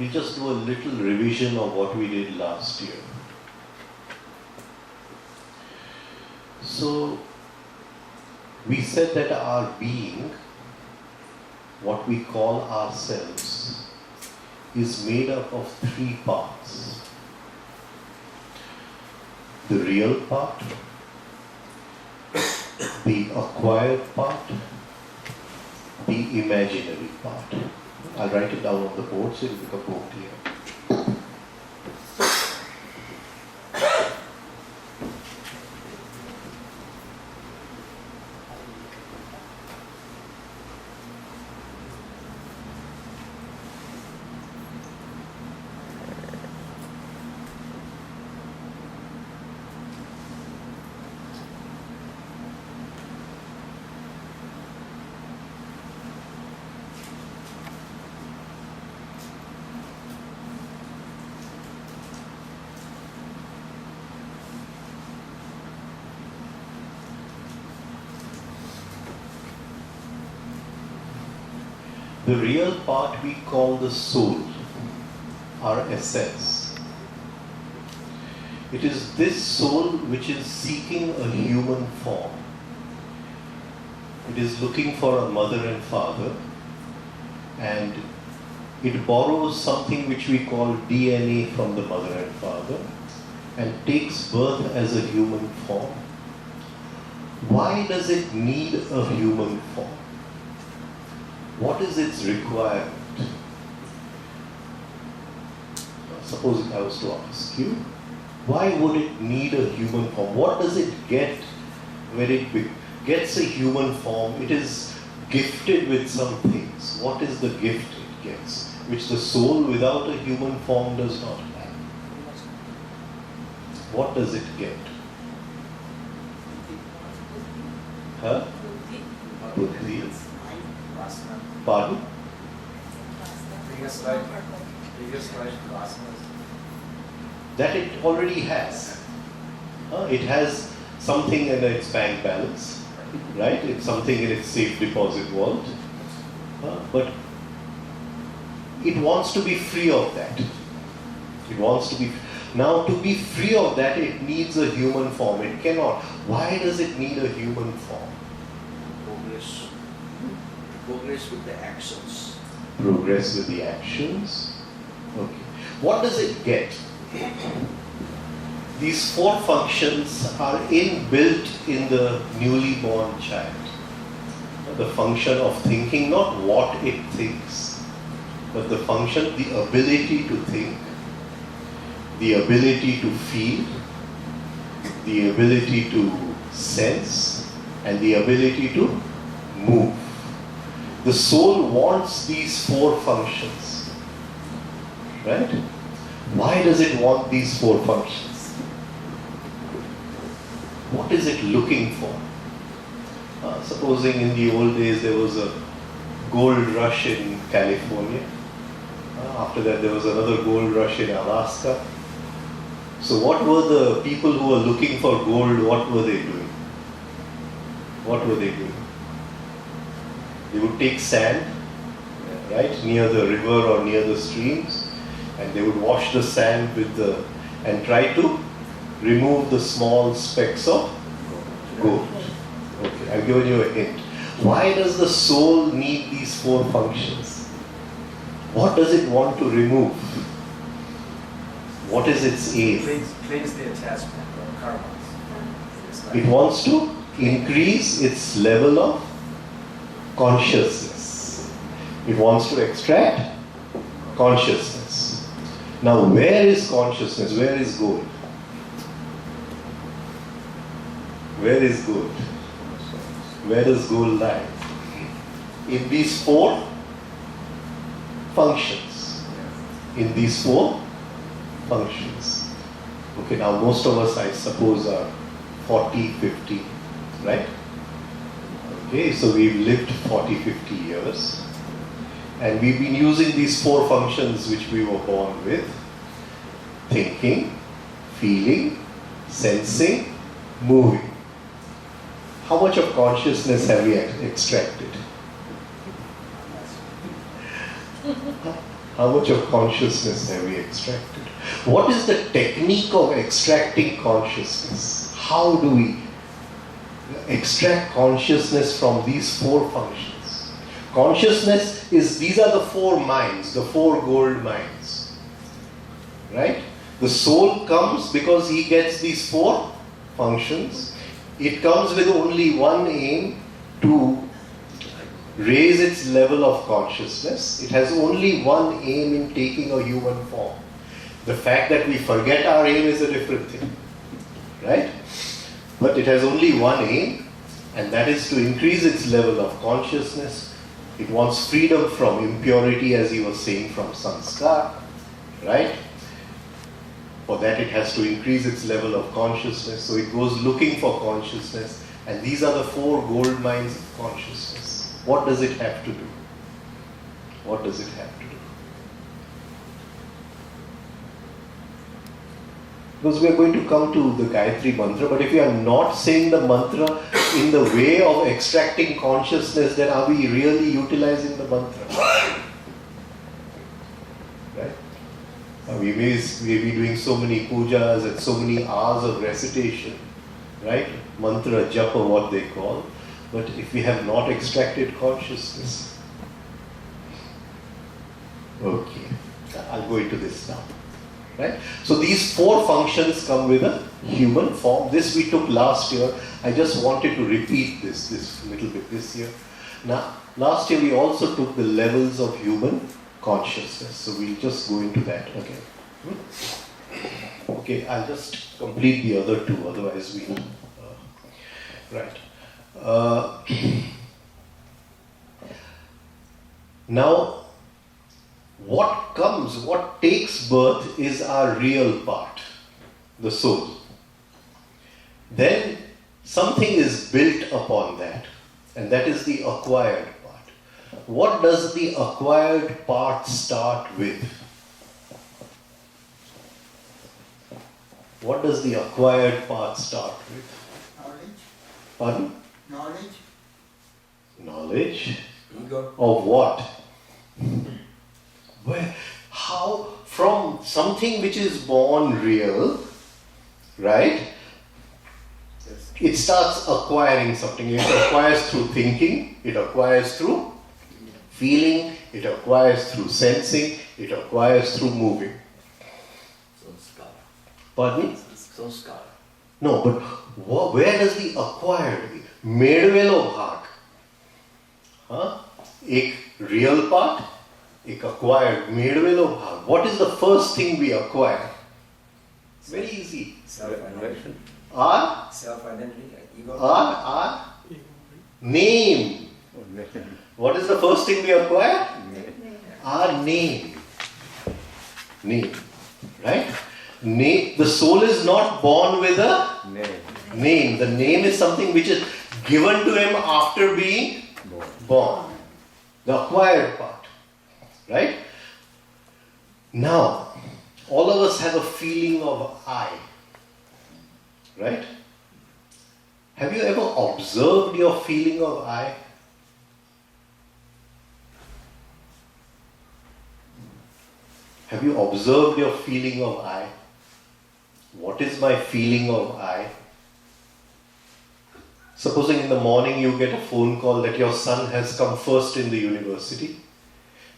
we'll just do a little revision of what we did last year. So, we said that our being, what we call ourselves, is made up of three parts. The real part, the acquired part, the imaginary part. I'll write it down on the board so it will become more clear. The real part we call the soul, our essence. It is this soul which is seeking a human form. It is looking for a mother and father, and it borrows something which we call DNA from the mother and father and takes birth as a human form. Why does it need a human form? What is its requirement? Suppose I was to ask you, why would it need a human form? What does it get when it gets a human form? It is gifted with some things. What is the gift it gets, which the soul without a human form does not have? What does it get? Huh? Buddhi. Pardon? Biggest life vasanas. That it already has. It has something in its bank balance, right? It's something in its safe deposit vault. But it wants to be free of that. It wants to be. Now, to be free of that, it needs a human form. It cannot. Why does it need a human form? Progress with the actions. Progress with the actions. Okay. What does it get? These four functions are inbuilt in the newly born child. The function of thinking, not what it thinks, but the function, the ability to think, the ability to feel, the ability to sense, and the ability to move. The soul wants these four functions, right? Why does it want these four functions? What is it looking for? Supposing in the old days there was a gold rush in California. After that there was another gold rush in Alaska. So what were the people who were looking for gold, what were they doing? What were they doing? They would take sand, right, near the river or near the streams, and they would wash the sand and try to remove the small specks of gold. Okay, I've given you a hint. Why does the soul need these four functions? What does it want to remove? What is its aim? Cleanse the attachment or karmas. It wants to increase its level of consciousness. It wants to extract consciousness. Now, where is consciousness? Where is gold? Where is gold? Where does gold lie? In these four functions. In these four functions. Okay, now most of us, I suppose, are 40, 50, right? Okay, so we've lived 40, 50 years. And we've been using these four functions which we were born with. Thinking, feeling, sensing, moving. How much of consciousness have we extracted? How much of consciousness have we extracted? What is the technique of extracting consciousness? How do we extract consciousness from these four functions? Consciousness is, these are the four minds, the four gold minds. Right? The soul comes because he gets these four functions. It comes with only one aim, to raise its level of consciousness. It has only one aim in taking a human form. The fact that we forget our aim is a different thing. Right? But it has only one aim, and that is to increase its level of consciousness. It wants freedom from impurity, as he was saying, from samskar. Right? For that it has to increase its level of consciousness. So it goes looking for consciousness. And these are the four gold mines of consciousness. What does it have to do? What does it have to do? Because we are going to come to the Gayatri mantra, but if we are not saying the mantra in the way of extracting consciousness, then are we really utilizing the mantra? Right? We may be doing so many pujas and so many hours of recitation, right? Mantra, japa, what they call. But if we have not extracted consciousness, okay, I'll go into this now. Right? So these four functions come with a human form. This we took last year. I just wanted to repeat this little bit this year. Now, last year we also took the levels of human consciousness. So we'll just go into that again. Okay, I'll just complete the other two, otherwise we'll... right. Now, what takes birth is our real part, the soul. Then something is built upon that, and that is the acquired part. What does the acquired part start with? What does the acquired part start with? Knowledge. Pardon? Knowledge. Knowledge? Ego. Of what? Where? How? From something which is born real, right? It starts acquiring something. It acquires through thinking, it acquires through feeling, it acquires through sensing, it acquires through moving. Pardon me? Sanskar. No, but where does the acquired, medvelo bhag? Huh? Ek real part, ek acquired, medvelo bhag. What is the first thing we acquire? Very easy. Self-identity. Our Self-identity. Ego. Our name. What is the first thing we acquire? Our name. Name. Right? Name. The soul is not born with a name. The name is something which is given to him after being born. The acquired part. Right? Now, all of us have a feeling of I. Right? Have you ever observed your feeling of I? Have you observed your feeling of I? What is my feeling of I? Supposing in the morning you get a phone call that your son has come first in the university.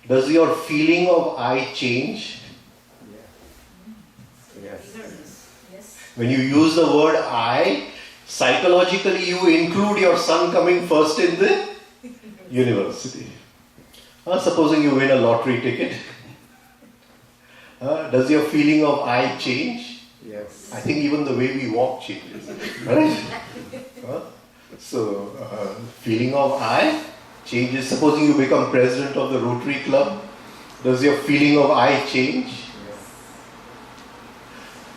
Does your feeling of I change? Yes. When you use the word I, psychologically you include your son coming first in the university. Supposing you win a lottery ticket. Does your feeling of I change? Yes. I think even the way we walk changes. Right? So, feeling of I changes. Supposing you become president of the Rotary Club, does your feeling of I change? Yes.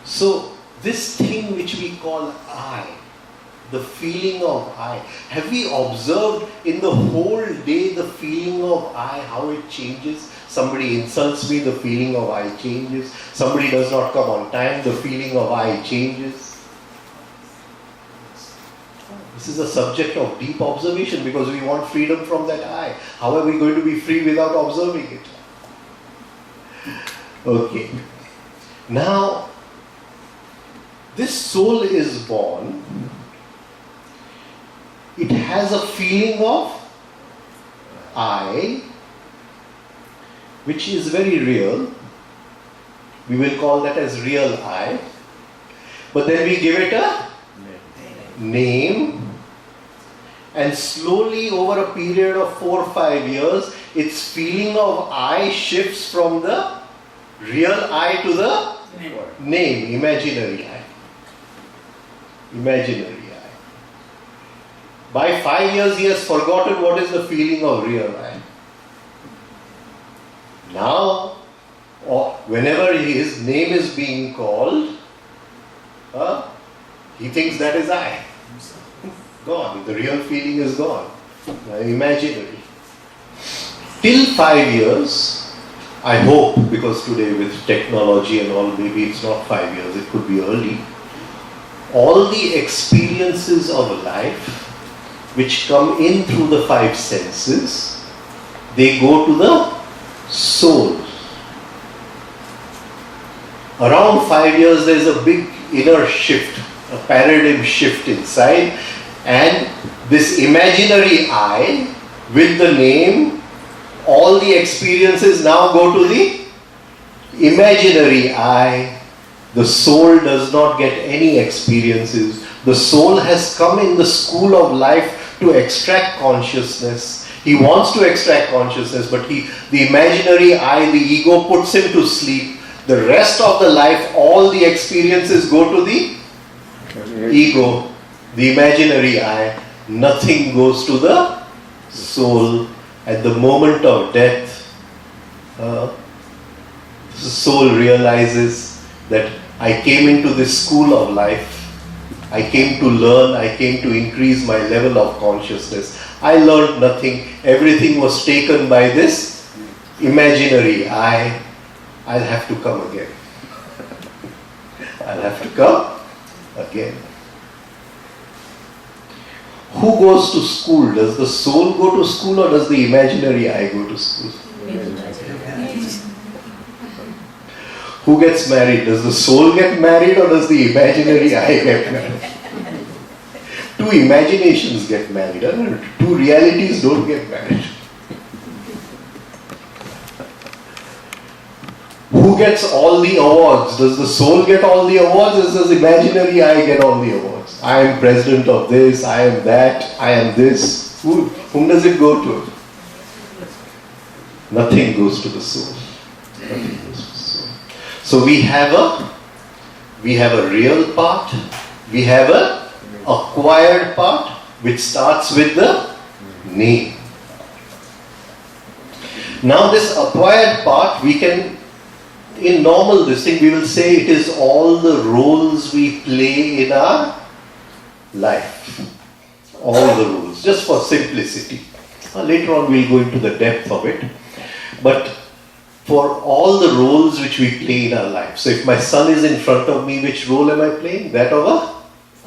So, this thing which we call I, the feeling of I, have we observed in the whole day the feeling of I, how it changes? Somebody insults me, the feeling of I changes. Somebody does not come on time, the feeling of I changes. This is a subject of deep observation because we want freedom from that I. How are we going to be free without observing it? Okay. Now, this soul is born. It has a feeling of I, which is very real. We will call that as real I. But then we give it a name. And slowly over a period of 4 or 5 years, its feeling of I shifts from the real I to the name, imaginary I. Imaginary I. By 5 years, he has forgotten what is the feeling of real I. Now, or whenever his name is being called, he thinks that is I. Gone. The real feeling is gone. Imaginary. Till 5 years, I hope, because today with technology and all, maybe it's not 5 years, it could be early. All the experiences of life which come in through the 5 senses, they go to the soul. Around 5 years, there is a big inner shift, a paradigm shift inside. And this imaginary I, with the name, all the experiences now go to the imaginary I. The soul does not get any experiences. The soul has come in the school of life to extract consciousness. He wants to extract consciousness, but the imaginary I, the ego, puts him to sleep. The rest of the life, all the experiences go to the ego. The imaginary I, nothing goes to the soul. At the moment of death, the soul realizes that I came into this school of life. I came to learn, I came to increase my level of consciousness. I learned nothing. Everything was taken by this imaginary I. I'll have to come again. I'll have to come again. Who goes to school? Does the soul go to school or does the imaginary I go to school? Who gets married? Does the soul get married or does the imaginary I get married? 2 imaginations get married. 2 realities don't get married. Who gets all the awards? Does the soul get all the awards or does the imaginary I get all the awards? I am president of this, I am that, I am this. Whom does it go to? Nothing goes to the soul. Nothing goes to the soul. So we have a real part, we have a acquired part, which starts with the name. Now this acquired part, we can, in normal this thing, we will say it is all the roles we play in our life. All the roles, just for simplicity. Later on we'll go into the depth of it. But for all the roles which we play in our life. So if my son is in front of me, which role am I playing? That of a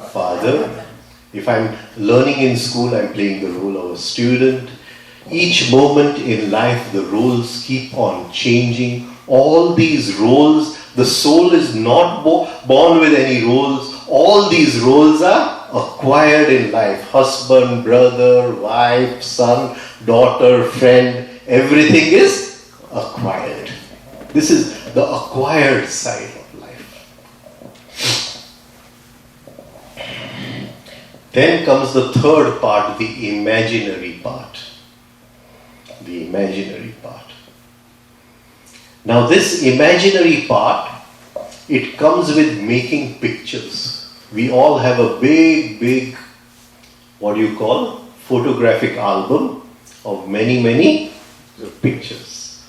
father. If I'm learning in school, I'm playing the role of a student. Each moment in life, the roles keep on changing. All these roles, the soul is not born with any roles. All these roles are acquired in life. Husband, brother, wife, son, daughter, friend. Everything is acquired. This is the acquired side of life. Then comes the third part, the imaginary part. The imaginary part. Now this imaginary part, it comes with making pictures. We all have a big, what do you call, photographic album of many pictures,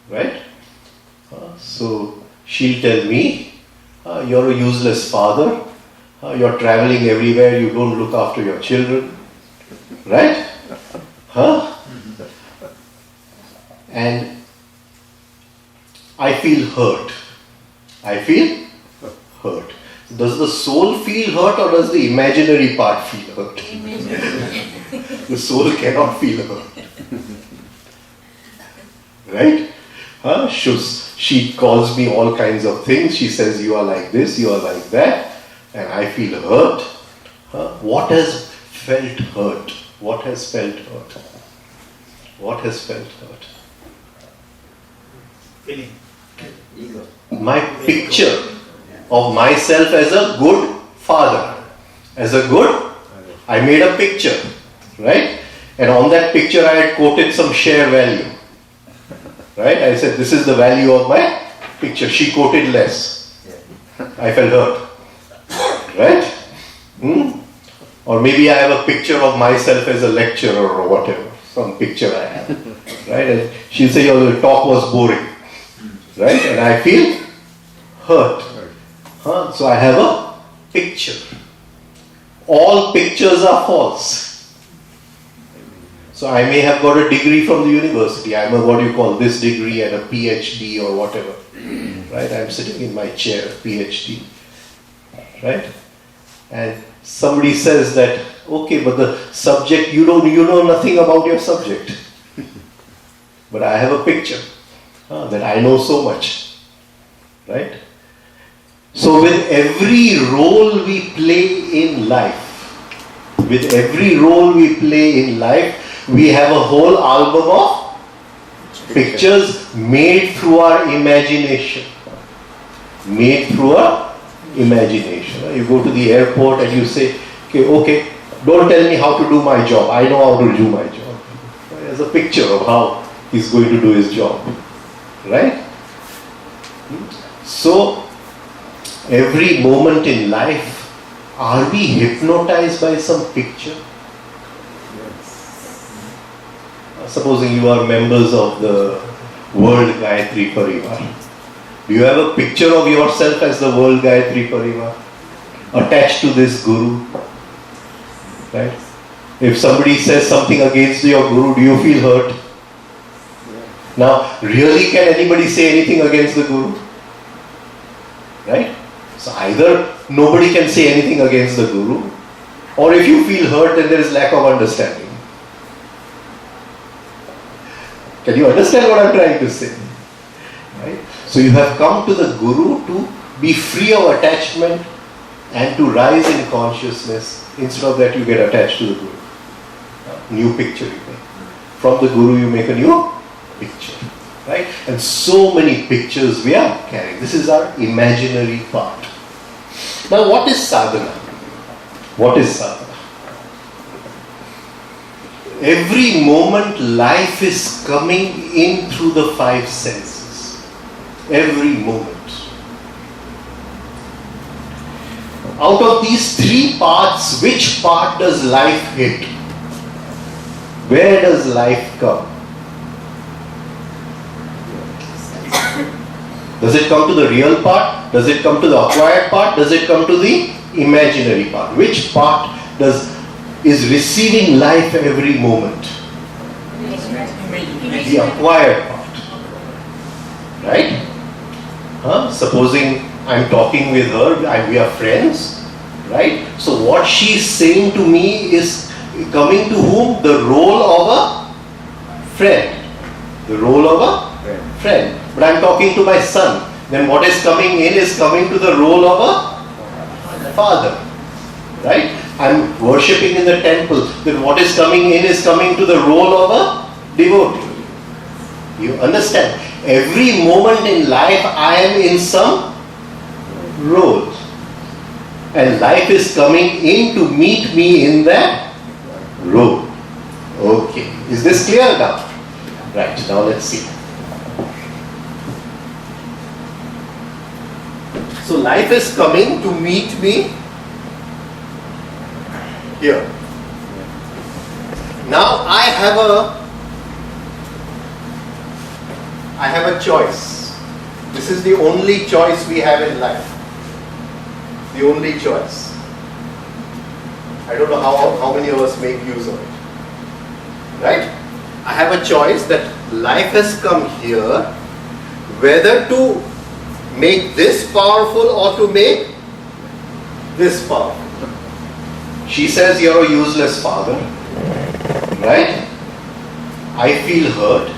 right? So she'll tell me, you're a useless father, you're traveling everywhere, you don't look after your children, right? And I feel hurt. I feel hurt. Does the soul feel hurt or does the imaginary part feel hurt? The soul cannot feel hurt. Right? She calls me all kinds of things. She says, you are like this, you are like that. And I feel hurt. What has felt hurt? What has felt hurt? What has felt hurt? Feeling. Ego. My picture of myself as a good father. As a good, I made a picture, right? And on that picture I had quoted some share value. Right? I said, this is the value of my picture. She quoted less. I felt hurt. Right? Or maybe I have a picture of myself as a lecturer or whatever. Some picture I have. Right? And she'll say, your talk was boring. Right? And I feel hurt. So I have a picture. All pictures are false. So I may have got a degree from the university. I'm a what you call this degree and a PhD or whatever. Right? I'm sitting in my chair, PhD. Right? And somebody says that, okay, but the subject, you know nothing about your subject. But I have a picture that I know so much. Right? So with every role we play in life, we have a whole album of pictures made through our imagination. Made through our imagination. You go to the airport and you say, okay, don't tell me how to do my job. I know how to do my job. There's a picture of how he's going to do his job. Right? So, every moment in life, are we hypnotized by some picture? Supposing you are members of the World Gayatri Parivar. Do you have a picture of yourself as the World Gayatri Parivar? Attached to this Guru? Right? If somebody says something against your Guru, do you feel hurt? Now, really can anybody say anything against the Guru? Right? So either nobody can say anything against the Guru, or if you feel hurt, then there is lack of understanding. Can you understand what I'm trying to say? Right? So you have come to the Guru to be free of attachment and to rise in consciousness. Instead of that, you get attached to the Guru. New picture you make. From the Guru, you make a new picture. Right? And so many pictures we are carrying. This is our imaginary part. Now, what is sadhana? What is sadhana? Every moment life is coming in through the five senses. Every moment. Out of these three parts, which part does life hit? Where does life come? Does it come to the real part? Does it come to the acquired part? Does it come to the imaginary part? Which part is receiving life every moment? The acquired part. Right? Supposing I'm talking with her, we are friends. Right? So what she's saying to me is coming to whom? The role of a friend. The role of a friend. But I'm talking to my son. Then what is coming in is coming to the role of a father. Right? I'm worshipping in the temple. Then what is coming in is coming to the role of a devotee. You understand? Every moment in life I am in some role. And life is coming in to meet me in that role. Okay. Is this clear now? Right. Now let's see. So life is coming to meet me here. Now I have a choice. This is the only choice we have in life. The only choice. I don't know how many of us make use of it. Right? I have a choice that life has come here whether to make this powerful or to make this powerful. She says you're a useless father. Right? I feel hurt.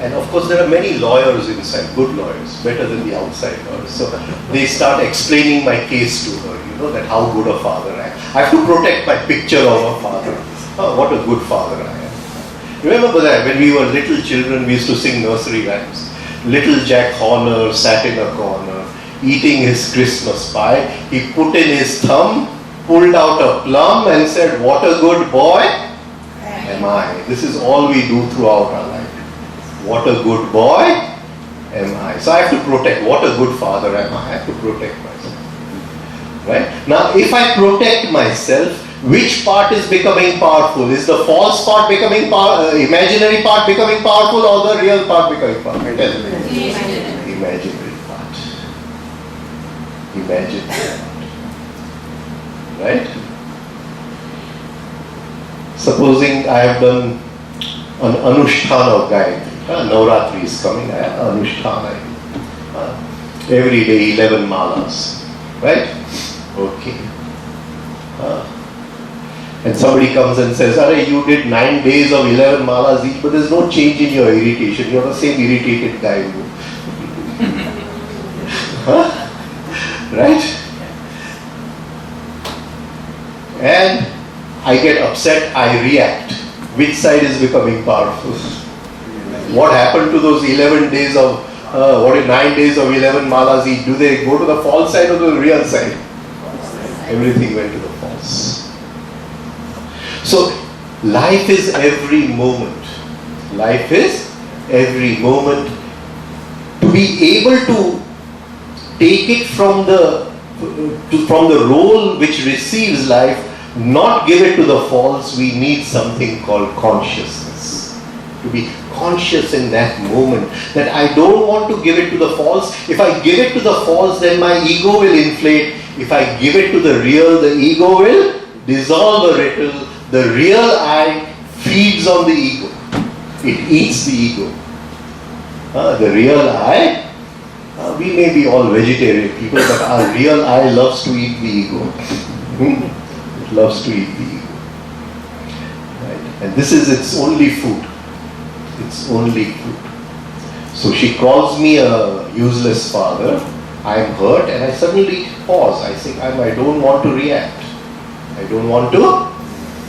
And of course, there are many lawyers inside, good lawyers, better than the outside lawyers. So they start explaining my case to her, that how good a father I am. I have to protect my picture of a father. Oh, what a good father I am. Remember that when we were little children, we used to sing nursery rhymes. Little Jack Horner sat in a corner, eating his Christmas pie. He put in his thumb, pulled out a plum and said, "What a good boy am I." This is all we do throughout our life. What a good boy am I. So I have to protect. What a good father am I. I have to protect myself. Right? Now, if I protect myself, which part is becoming powerful? Is the false part becoming imaginary part becoming powerful, or the real part becoming powerful? Imaginary part. Imaginary part. Right? Supposing I have done an Anushthan of Gayatri. Navratri is coming, Anushtana. Every day 11 malas. Right? Okay. And somebody comes and says, "Are you did 9 days of 11 malas each, but there's no change in your irritation. You're the same irritated guy." Right? And I get upset, I react. Which side is becoming powerful? What happened to those 11 days of, 9 days of 11 malas each? Do they go to the false side or the real side? Everything went to the false. So, life is every moment. Life is every moment. To be able to take it from the role which receives life, not give it to the false, we need something called consciousness. To be conscious in that moment, that I don't want to give it to the false. If I give it to the false, then my ego will inflate. If I give it to the real, the ego will dissolve a little. The real I feeds on the ego. It eats the ego. The real I, we may be all vegetarian people, but our real I loves to eat the ego. It loves to eat the ego. Right? And this is its only food. Its only food. So she calls me a useless father. I am hurt and I suddenly pause. I say, I don't want to react. I don't want to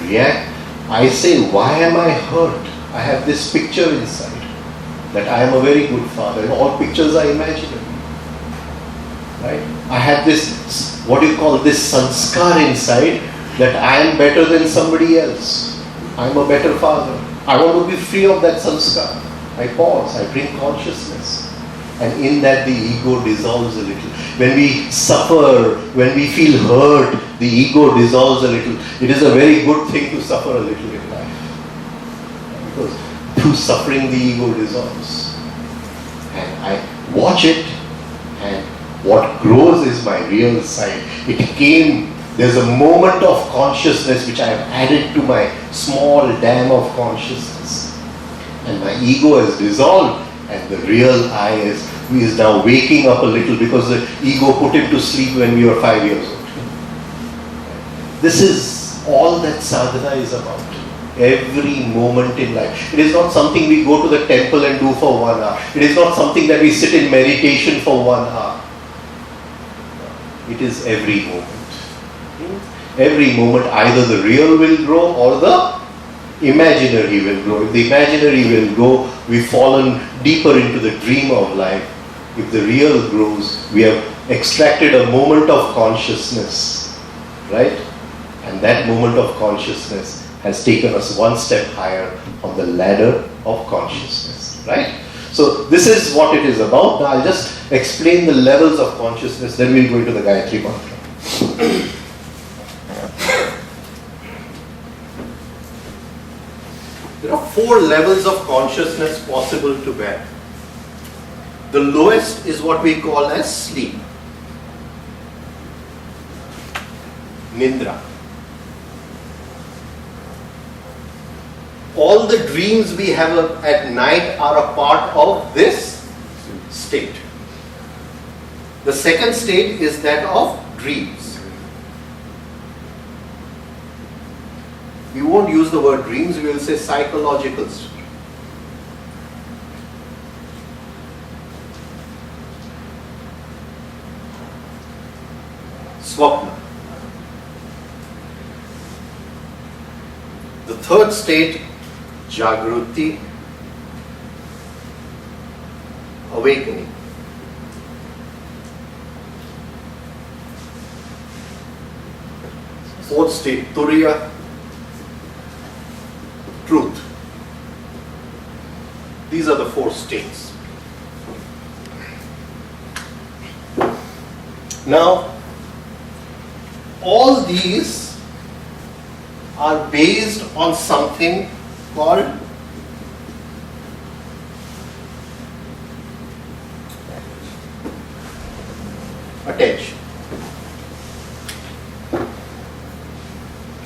react. I say, why am I hurt? I have this picture inside that I am a very good father. And all pictures are imaginary. Right? I have this, what do you call this, sanskar inside that I am better than somebody else. I am a better father. I want to be free of that sanskar. I pause, I bring consciousness. And in that the ego dissolves a little. When we suffer, when we feel hurt, the ego dissolves a little. It is a very good thing to suffer a little in life. Because through suffering the ego dissolves. And I watch it, and what grows is my real side. It came, there's a moment of consciousness which I have added to my small dam of consciousness. And my ego has dissolved, and the real I is now waking up a little, because the ego put him to sleep when we were 5 years old. This is all that sadhana is about. Every moment in life. It is not something we go to the temple and do for 1 hour. It is not something that we sit in meditation for 1 hour. It is every moment. Every moment either the real will grow or the imaginary will grow. If the imaginary will grow, we've fallen deeper into the dream of life. If the real grows, we have extracted a moment of consciousness, right? And that moment of consciousness has taken us one step higher on the ladder of consciousness, right? So this is what it is about. Now I'll just explain the levels of consciousness, then we'll go into the Gayatri Mantra. There are 4 levels of consciousness possible to bear. The lowest is what we call as sleep. Nindra. All the dreams we have at night are a part of this state. The second state is that of dreams. We won't use the word dreams, we will say psychological state. third state, Jagruti, awakening. Fourth state, Turiya, truth. These are the four states. Now, all these are based on something called attention.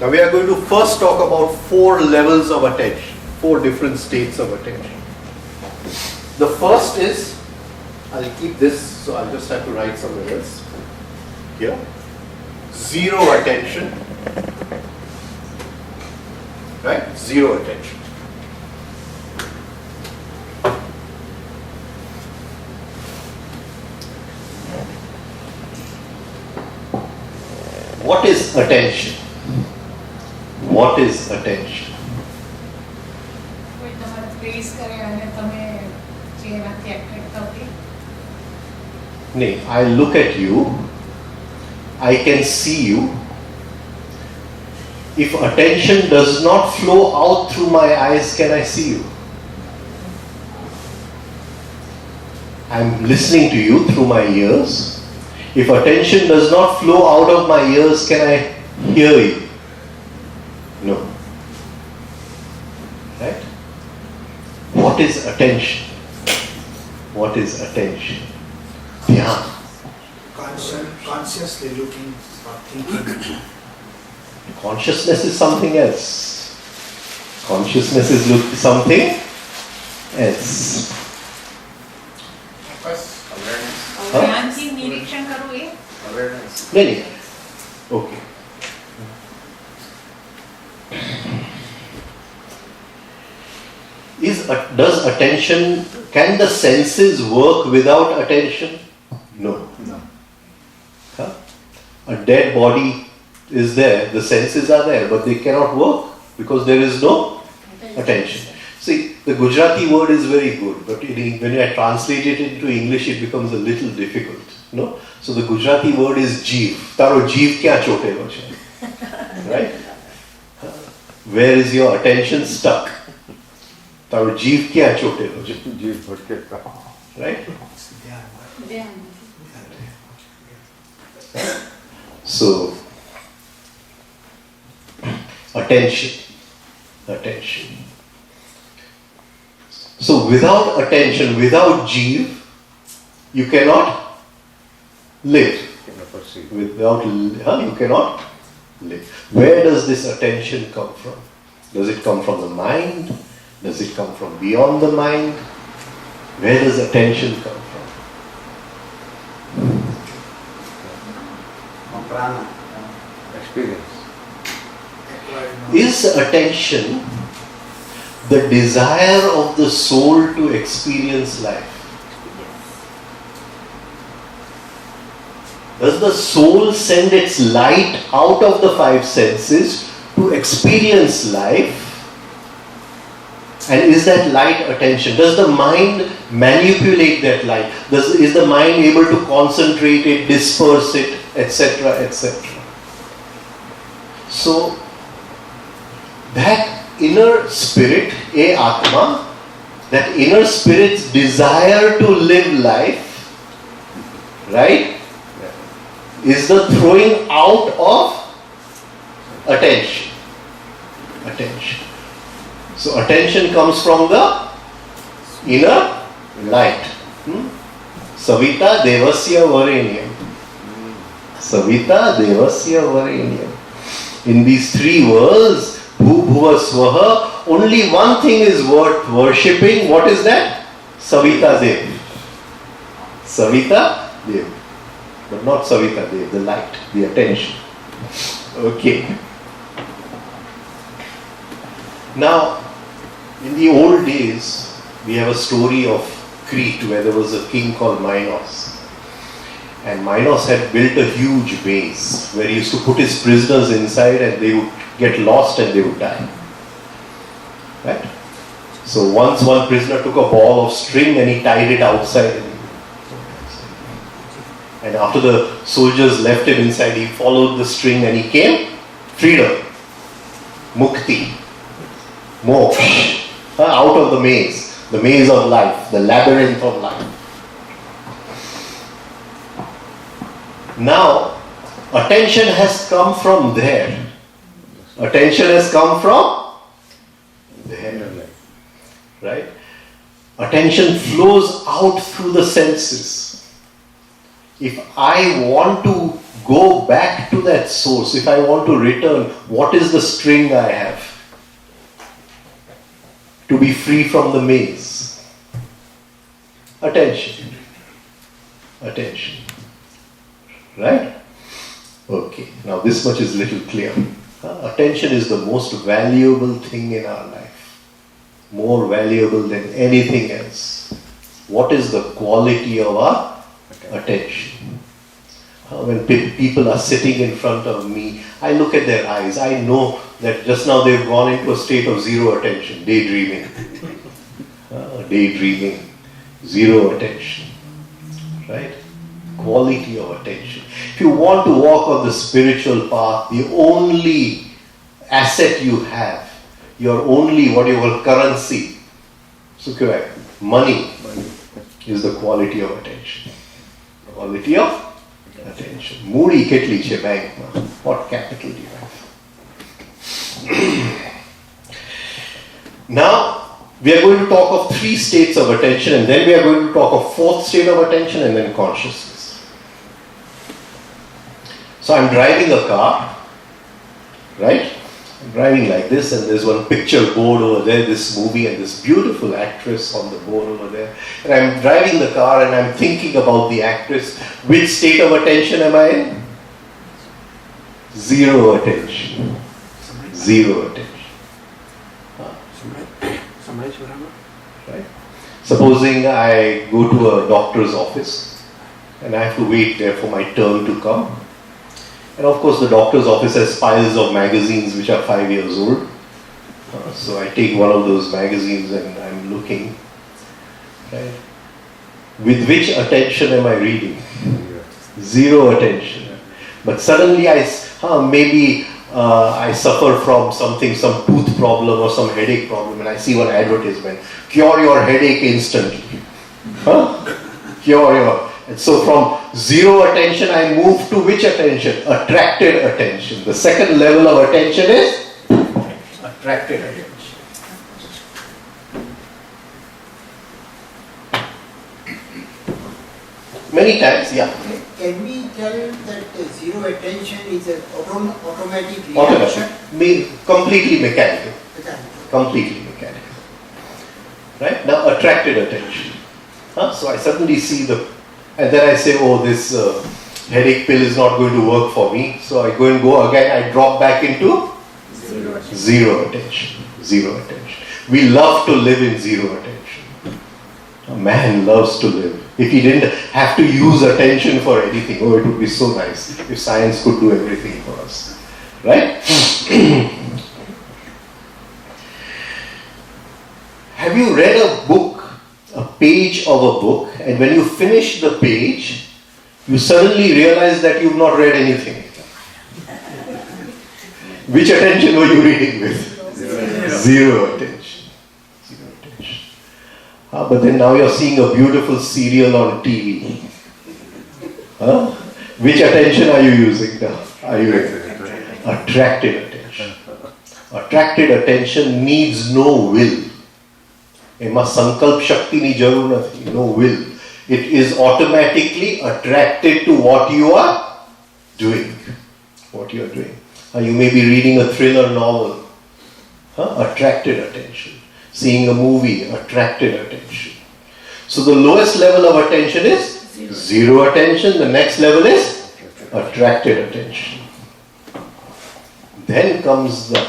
Now we are going to first talk about 4 levels of attention, 4 different states of attention. The first is, I'll keep this, so I'll just have to write somewhere else. Here, zero attention, right? Zero attention. What is attention? What is attention? કોઈ તમારે praise કરે અને તમે જે એનાથી attract થતી Nay, I look at you, I can see you. If attention does not flow out through my eyes, can I see you? I'm listening to you through my ears. If attention does not flow out of my ears, can I hear you? No. Right? What is attention? What is attention? Dhyan. Consciously looking or thinking. Consciousness is something else. Consciousness is something else. Bus Awareness. ધ્યાનથી નિરીક્ષણ કરવું એ Awareness. Many. Okay. Does attention, can the senses work without attention? No. No. Huh? A dead body is there, the senses are there, but they cannot work because there is no attention. See, the Gujarati word is very good, but when I translate it into English, it becomes a little difficult. No? So the Gujarati word is jeev. Taro jeev kya chotelo che? Right? Where is your attention stuck? Taro jeev kya chotelo che? Right? So, attention. So without attention, without jeev, you cannot live. You cannot live. Where does this attention come from? Does it come from the mind? Does it come from beyond the mind? Where does attention come from? Prana. Experience. Is attention the desire of the soul to experience life? Does the soul send its light out of the 5 senses to experience life? And is that light attention? Does the mind manipulate that light? Is the mind able to concentrate it, disperse it, etc., etc.? So, that inner spirit, Atma, that inner spirit's desire to live life, right, is the throwing out of attention. So attention comes from the inner light. Savita devasya varenyam. Savita devasya varenyam. In these 3 worlds, Bhu Bhuva Swaha, only one thing is worth worshipping. What is that? Savita Dev. Savita Dev. But not Savita Dev, the light, the attention. Okay. Now, in the old days, we have a story of Crete where there was a king called Minos. And Minos had built a huge base where he used to put his prisoners inside and they would get lost and they would die. Right? So once one prisoner took a ball of string and he tied it outside. And after the soldiers left him inside, he followed the string and he came. Freedom. Mukti. Moksha. Out of the maze of life, the labyrinth of life. Now, attention has come from there. Attention has come from there. Right? Attention flows out through the senses. If I want to go back to that source, if I want to return, what is the string I have? To be free from the maze. Attention. Attention. Right? Okay, now this much is little clear. Attention is the most valuable thing in our life. More valuable than anything else. What is the quality of our attention? When people are sitting in front of me, I look at their eyes. I know that just now they've gone into a state of zero attention, daydreaming. Daydreaming, zero attention. Right? Quality of attention. If you want to walk on the spiritual path, the only asset you have, your only what you call currency, so correct, money is the quality of attention. Quality of attention. Moody ketli che bank. What capital do you have? Now, we are going to talk of 3 states of attention, and then we are going to talk of 4th state of attention, and then consciousness. So I'm driving a car, right? I'm driving like this, and there's one picture board over there, this movie, and this beautiful actress on the board over there. And I'm driving the car and I'm thinking about the actress. Which state of attention am I in? Zero attention. Zero attention. Right? Supposing I go to a doctor's office and I have to wait there for my turn to come. And of course the doctor's office has piles of magazines which are 5 years old. So I take one of those magazines and I'm looking. Right? With which attention am I reading? Zero attention. But suddenly I suffer from something, some tooth problem or some headache problem, and I see one advertisement. Cure your headache instantly. Cure your... And so from zero attention, I move to which attention? Attracted attention. The second level of attention is attracted attention. Many times, yeah. Can we tell that zero attention is an automatic reaction? Automatic. Completely mechanical. Completely mechanical. Right? Now, attracted attention. So I suddenly see and then I say, oh, this headache pill is not going to work for me. So I go again, I drop back into zero attention. Zero attention. We love to live in zero attention. A man loves to live. If he didn't have to use attention for anything, oh, it would be so nice if science could do everything for us. Right? Have you read a book? A page of a book, and when you finish the page, you suddenly realize that you've not read anything. Which attention were you reading with? Zero attention. Zero attention. But then now you're seeing a beautiful serial on TV. Which attention are you using now? Are you attracted attention? Attracted attention needs no will. એમાં સંકલ્પ શક્તિની જરૂર નથી, no will. It is automatically attracted to what you are doing. What you are doing. You may be reading a thriller novel. Attracted attention. Seeing a movie, attracted attention. So the lowest level of attention is zero attention. The next level is attracted attention. Then comes the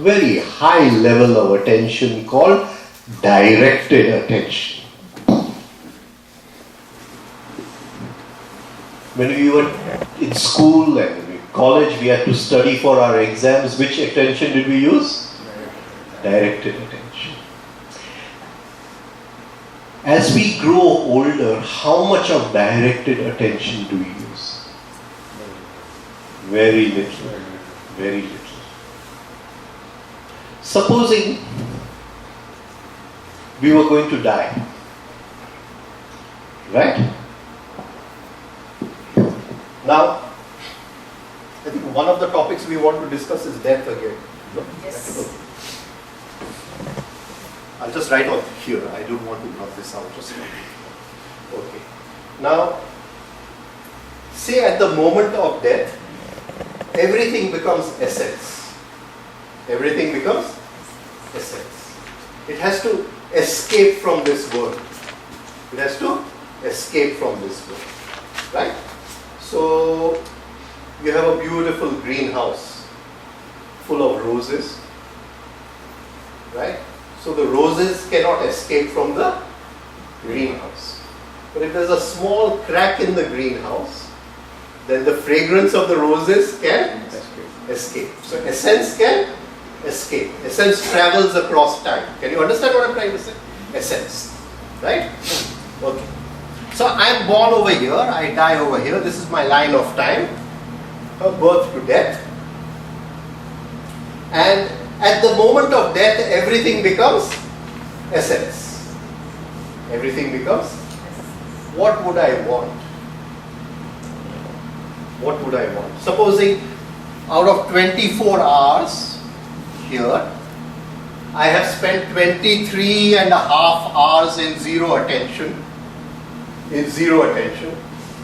very high level of attention called directed attention. When we were in school and in college, we had to study for our exams. Which attention did we use? Directed attention. As we grow older, how much of directed attention do we use? Very little. Very little. Supposing we were going to die, right? Now, I think one of the topics we want to discuss is death again. No? Yes. I'll just write on here. I don't want to blot this out. Just okay. Now, say at the moment of death, everything becomes essence. Everything becomes essence. It has to escape from this world. It has to escape from this world. Right? So, you have a beautiful greenhouse full of roses. Right? So the roses cannot escape from the greenhouse. But if there's a small crack in the greenhouse, then the fragrance of the roses can escape. So essence can escape. Essence travels across time. Can you understand what I'm trying to say? Essence. Right? Okay. So I'm born over here, I die over here. This is my line of time. Birth to death. And at the moment of death, everything becomes essence. Everything becomes, what would I want? What would I want? Supposing out of 24 hours here, I have spent 23 and a half hours in zero attention.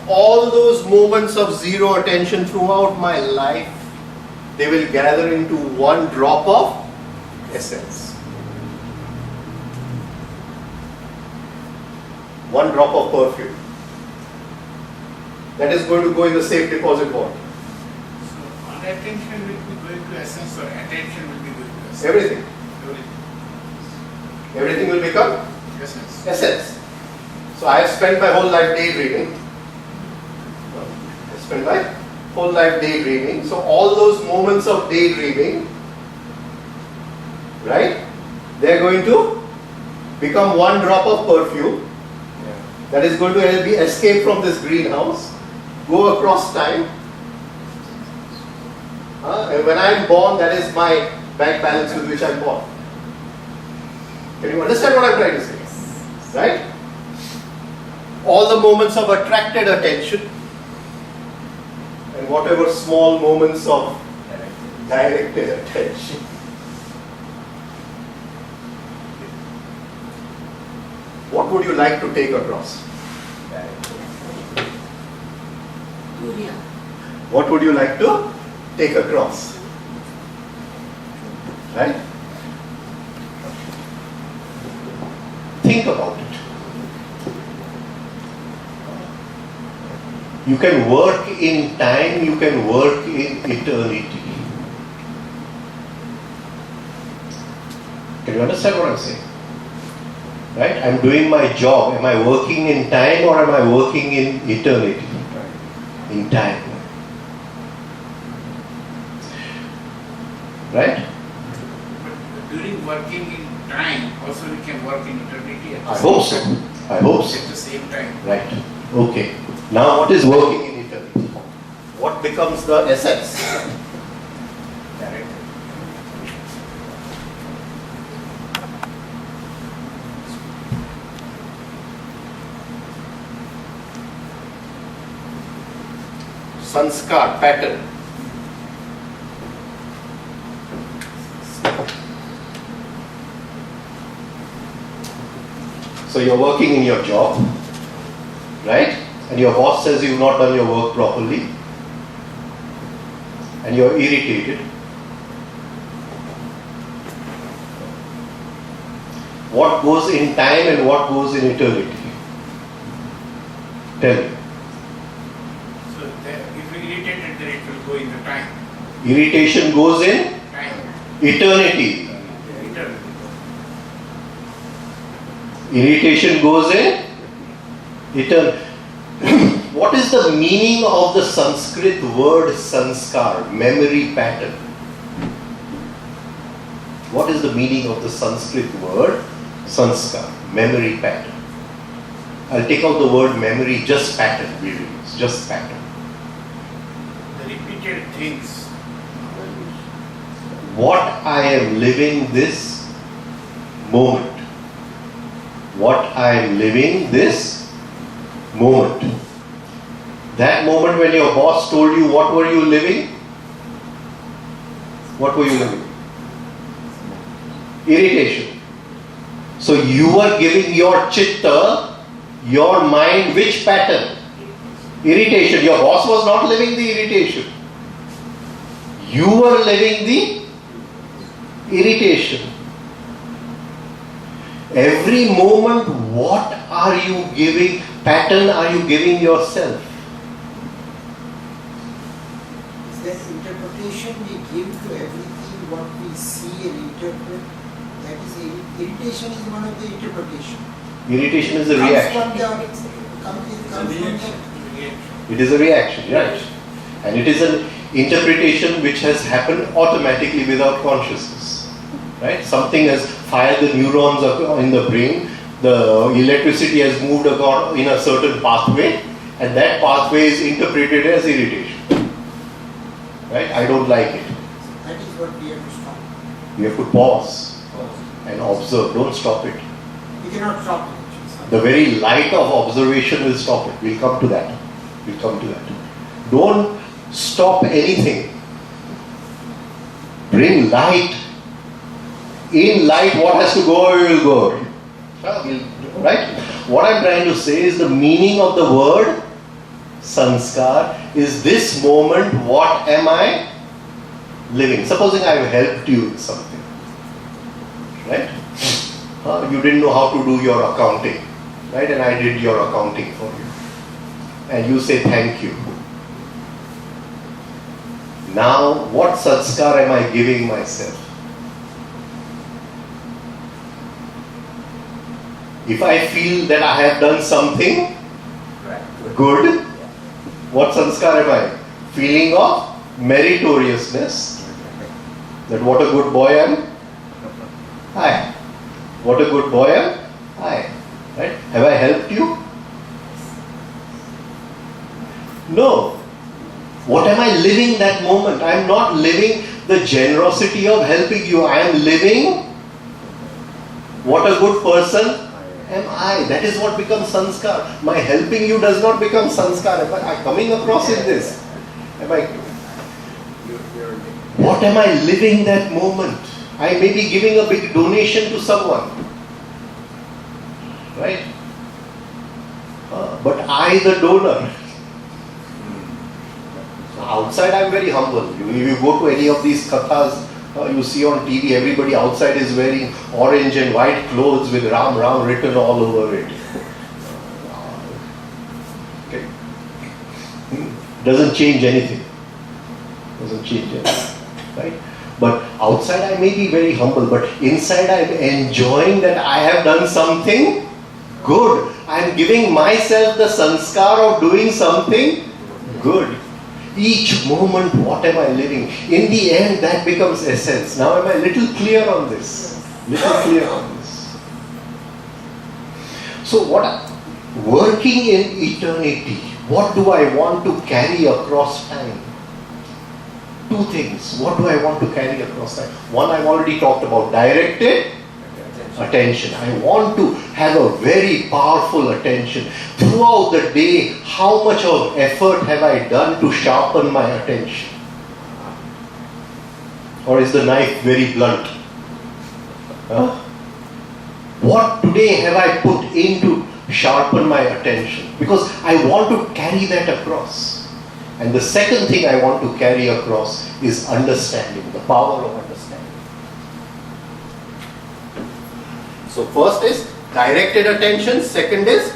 All those moments of zero attention throughout my life, they will gather into one drop of essence. One drop of perfume. That is going to go in the safe deposit vault. So, unattention will be going to essence, or attention will be going to essence? Everything. Everything will become Essence. essence. So I have spent my whole life daydreaming. I spent my whole life daydreaming. So all those moments of daydreaming, right, they are going to become one drop of perfume that is going to be escape from this greenhouse, go across time. And when I am born, that is my bank balance with which I am born. Can you understand what I am trying to say? Right? All the moments of attracted attention and whatever small moments of directed attention. What would you like to take across? What would you like to take across? Right? Think about it. You can work in time, you can work in eternity. Can you understand what I'm saying? Right? I'm doing my job. Am I working in time or am I working in eternity? In time. Right? But during working in time, also we can work in eternity at the I same hope so. time. I hope so. At the same time. Right. Okay. Now what is working in eternity? What becomes the essence? Correct. Sanskar, pattern. So you're working in your job, right? And your boss says you've not done your work properly, and you're irritated. What goes in time and what goes in eternity? Tell me. So if we irritated, then it will go in the time. Irritation goes in Time. eternity. Eternity. Irritation goes in eternity. What is the meaning of the Sanskrit word sanskar, memory pattern? What is the meaning of the Sanskrit word sanskar, memory pattern? I'll take out the word memory, just pattern we will use, just pattern. The repeated things. What I am living this moment. What I am living this moment. That moment when your boss told you what were you living? What were you living? Irritation. So you are giving your chitta, your mind, which pattern? Irritation. Your boss was not living the irritation. You were living the irritation. Every moment, what are you giving? Pattern are you giving yourself? Is that interpretation we give to everything what we see and interpret? That is irritation is one of the interpretation. Irritation is a Comes reaction. from the, comes from the, It is a reaction, right? And it is an interpretation which has happened automatically without consciousness. Right? Something has fired the neurons in the brain, the electricity has moved in a certain pathway, and that pathway is interpreted as irritation. Right? I don't like it. that is what we have to stop. You have to pause and observe. Don't stop it. We cannot stop it. The very light of observation will stop it. We'll come to that. We'll come to that. Don't stop anything. Bring light. In light, what has to go will go. Right? What I'm trying to say is the meaning of the word sanskar is this moment, what am I living? Supposing I've helped you with something. Right? You didn't know how to do your accounting. Right? And I did your accounting for you. And you say thank you. Now, what sanskar am I giving myself? If I feel that I have done something good, what sanskar am I? Feeling of meritoriousness. That what a good boy I am. Hi. What a good boy I am. Hi. Right? Have I helped you? No. What am I living that moment? I am not living the generosity of helping you. I am living what a good person am I. That is what becomes sanskar. My helping you does not become sanskar. Am I coming across in this? Am I? What am I living that moment? I may be giving a big donation to someone. Right? But I, the donor. Outside I am very humble. If you go to any of these kathas, you see on TV, everybody outside is wearing orange and white clothes with Ram Ram written all over it. Okay. Doesn't change anything. Doesn't change anything. Right? But outside I may be very humble, but inside I am enjoying that I have done something good. I am giving myself the sanskar of doing something good. Each moment, what am I living? In the end, that becomes essence. Now, am I little clear on this? Little clear on this. So, working in eternity, what do I want to carry across time? Two things. What do I want to carry across time? One, I've already talked about, directed attention. I want to have a very powerful attention. Throughout the day, how much of effort have I done to sharpen my attention? Or is the knife very blunt? What today have I put in to sharpen my attention? Because I want to carry that across. And the second thing I want to carry across is understanding, the power of understanding. So first is directed attention, second is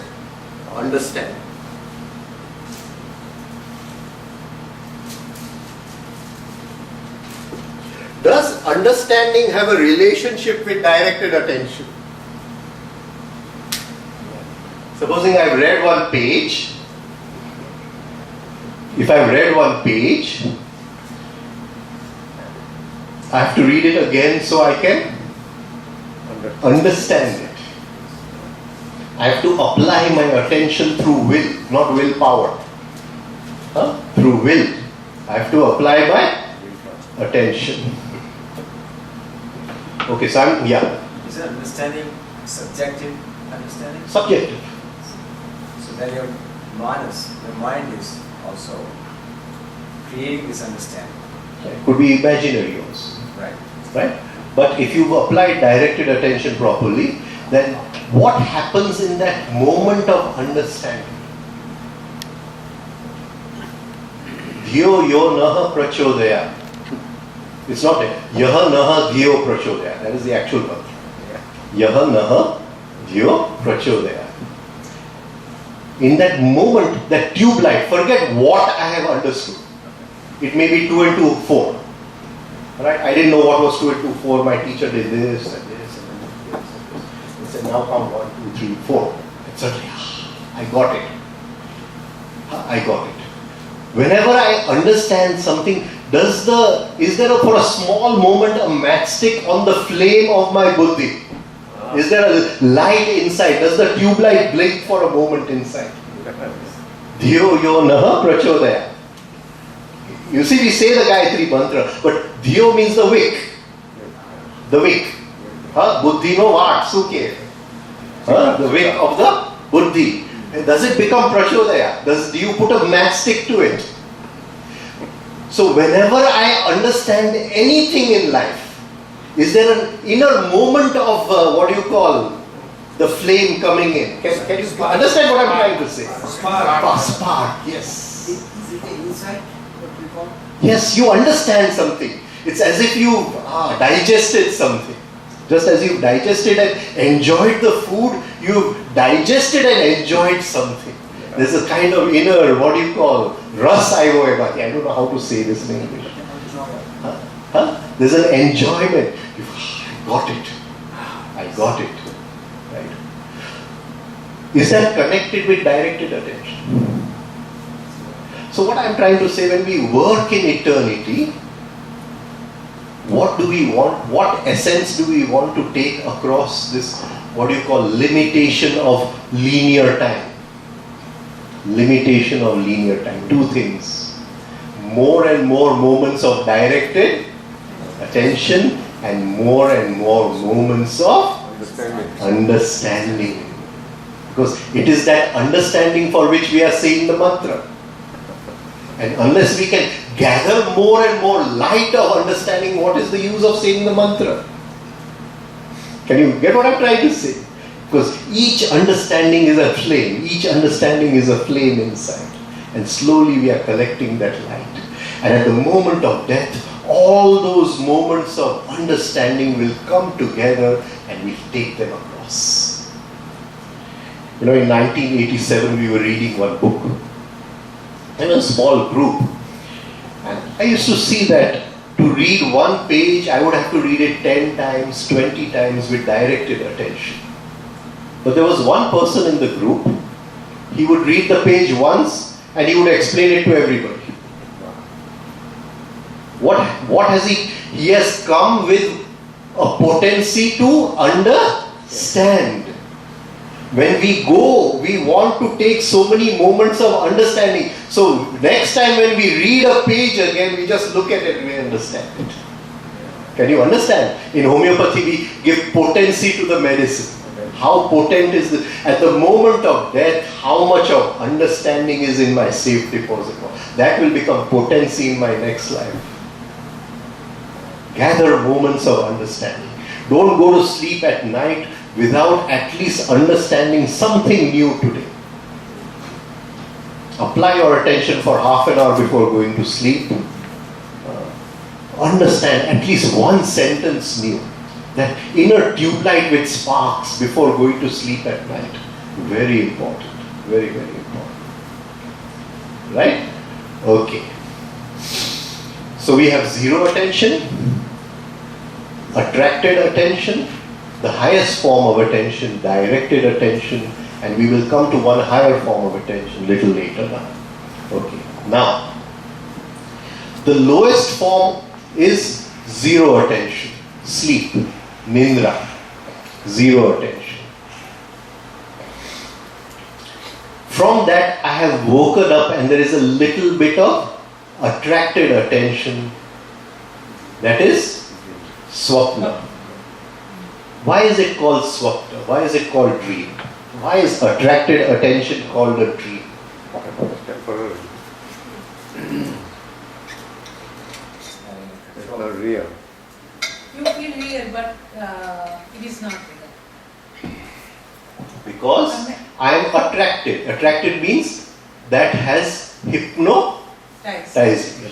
understanding. Does understanding have a relationship with directed attention? Supposing I've read one page. If I've read one page, I have to read it again so I can understand it. I have to apply my attention through will, not willpower. Through will. I have to apply my attention. Okay, so Is that understanding subjective understanding? Subjective. So then your mind is also creating this understanding. It could be imaginary also. Right. Right? But if you've applied directed attention properly, then what happens in that moment of understanding? Dhyo yo naha prachodaya. It's not it. Yaha naha dhyo prachodaya. That is the actual word. Yaha naha dhyo prachodaya. In that moment, that tube light, forget what I have understood. It may be 2 and 2, 4. Right? I didn't know what was 2 and 2, 4. My teacher did this and this and this and this. He said, now come 1, 2, 3, 4. And suddenly, I got it. I got it. Whenever I understand something, is there for a small moment a matchstick on the flame of my buddhi? Is there a light inside? Does the tube light blink for a moment inside? Dhyo yo naha prachodaya. You see, we say the Gayatri mantra, but dhyo means the wick. The wick. Buddhi no vaat suke. The wick of the buddhi. Does it become prachodaya? Do you put a matchstick to it? So whenever I understand anything in life, is there an inner moment of the flame coming in? Can you understand what I'm trying to say? Spark, yes. Is it an insight? What we call? Yes, you understand something. It's as if you digested something. Just as you've digested and enjoyed the food, you've digested and enjoyed something. There's a kind of inner, ras ayvoeba. I don't know how to say this in English. There's an enjoyment. I got it. Right? Is that connected with directed attention? So what I'm trying to say, when we work in eternity, what do we want? What essence do we want to take across this, limitation of linear time? Limitation of linear time. Two things. More and more moments of directed attention and more moments of understanding. Because it is that understanding for which we are saying the mantra. And unless we can gather more and more light of understanding, what is the use of saying the mantra? Can you get what I'm trying to say? Because each understanding is a flame. Each understanding is a flame inside. And slowly we are collecting that light. And at the moment of death, all those moments of understanding will come together and we'll take them across. In 1987 we were reading one book. In a small group. And I used to see that to read one page, I would have to read it 10 times, 20 times with directed attention. But there was one person in the group, he would read the page once and he would explain it to everybody. What has he? He has come with a potency to understand. When we go, we want to take so many moments of understanding. So next time when we read a page again, we just look at it and we understand it. Can you understand? In homeopathy, we give potency to the medicine. How potent is it? At the moment of death, how much of understanding is in my safe deposit? That will become potency in my next life. Gather moments of understanding. Don't go to sleep at night without at least understanding something new today. Apply your attention for half an hour before going to sleep. Understand at least one sentence new. That inner tube light which sparks before going to sleep at night. Very important. Very, very important. Right? Okay. So we have zero attention, attracted attention, the highest form of attention, directed attention, and we will come to one higher form of attention little later now. Okay. Now, the lowest form is zero attention, sleep, nindra, zero attention. from that I have woken up and there is a little bit of attracted attention. That is swapna. Why is it called swapna? Why is it called dream? Why is attracted attention called a dream? Temporary. It's not real. You feel real, but it is not real. Because I am attracted. Attracted means that has hypnotized me.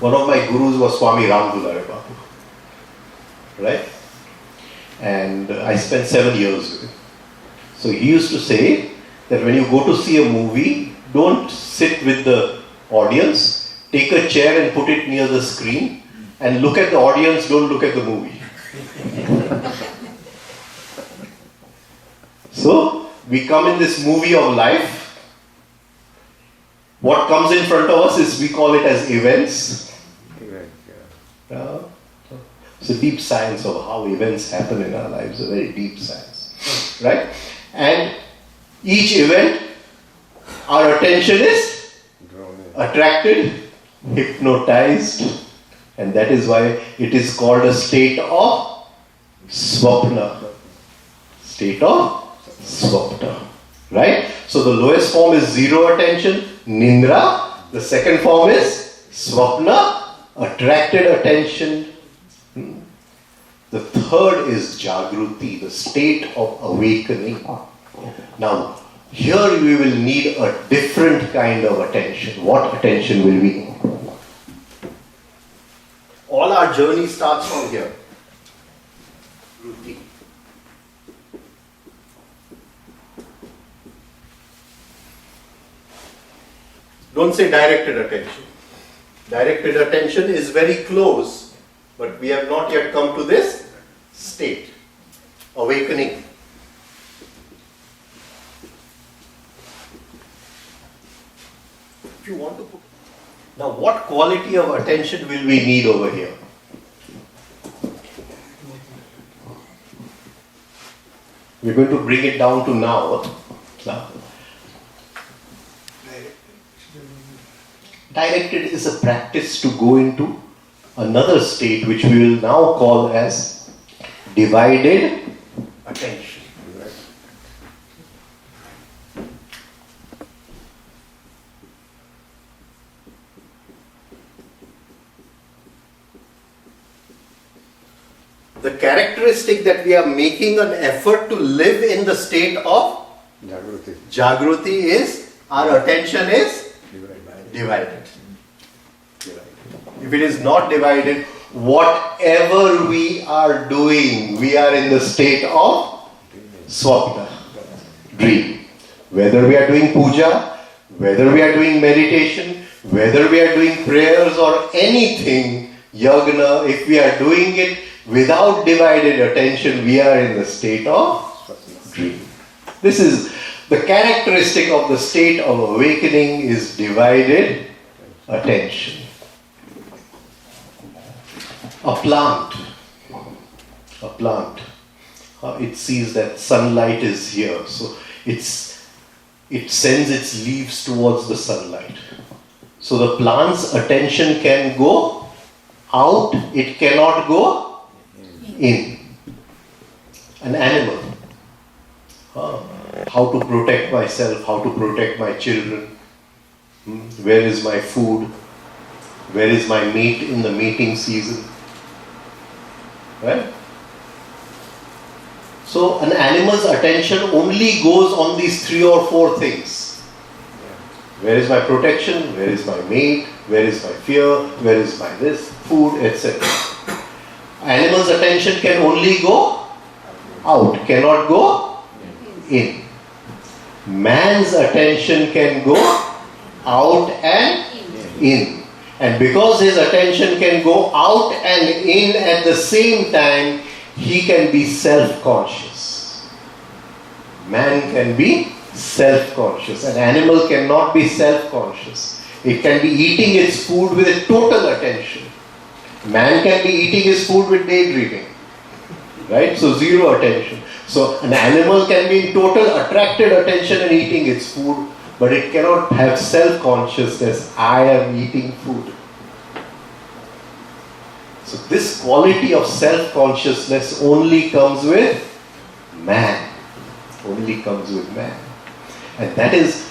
One of my gurus was Swami Ramdulare Babu. Right? And I spent 7 years with him. So he used to say that when you go to see a movie, don't sit with the audience, take a chair and put it near the screen and look at the audience, don't look at the movie. So, we come in this movie of life. What comes in front of us is, we call it as events. It's a deep science of how events happen in our lives, a very deep science. Right? And each event, our attention is attracted, hypnotized, and that is why it is called a state of swapna. State of swapna. Right? So the lowest form is zero attention, nindra. The second form is swapna, attracted attention. The third is jagruti, the state of awakening. Now, here we will need a different kind of attention. What attention will we need? All our journey starts from here. Ruti. Don't say directed attention. Directed attention is very close, but we have not yet come to this state, awakening. If you want to put. Now, what quality of attention will we need over here? We're going to bring it down to now. Directed is a practice to go into another state which we will now call as divided attention. The characteristic that we are making an effort to live in the state of Jagruti is our attention is divided. If it is not divided, whatever we are doing, we are in the state of swapna, dream. Whether we are doing puja, whether we are doing meditation, whether we are doing prayers or anything, yagna, if we are doing it without divided attention, we are in the state of dream. This is the characteristic of the state of awakening is divided attention. A plant, it sees that sunlight is here, so it sends its leaves towards the sunlight. So the plant's attention can go out, it cannot go in. An animal. How to protect myself, how to protect my children. Where is my food? Where is my meat in the mating season? Right? So an animal's attention only goes on these 3 or 4 things. Where is my protection? Where is my mate? Where is my fear? Where is my this? Food, etc. Animal's attention can only go out, cannot go in. Man's attention can go out and in. And because his attention can go out and in at the same time, he can be self-conscious. Man can be self-conscious. An animal cannot be self-conscious. It can be eating its food with a total attention. Man can be eating his food with daydreaming. right? So zero attention. So an animal can be in total attracted attention and eating its food, but it cannot have self-consciousness, I am eating food. So this quality of self-consciousness only comes with man. Only comes with man. And that is,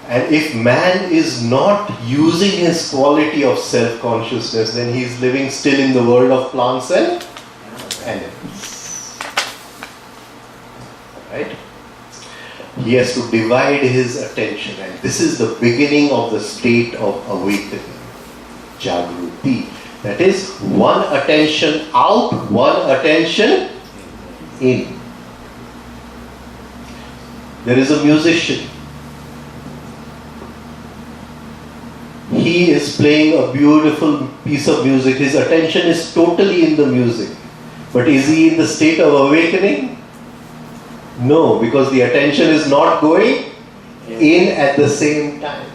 and if man is not using his quality of self-consciousness, then he is living still in the world of plants and animals. Right? He has to divide his attention, and this is the beginning of the state of awakening, Jagruti. That is, one attention out, one attention in. There is a musician. He is playing a beautiful piece of music. His attention is totally in the music. But is he in the state of awakening? No, because the attention is not going in at the same time.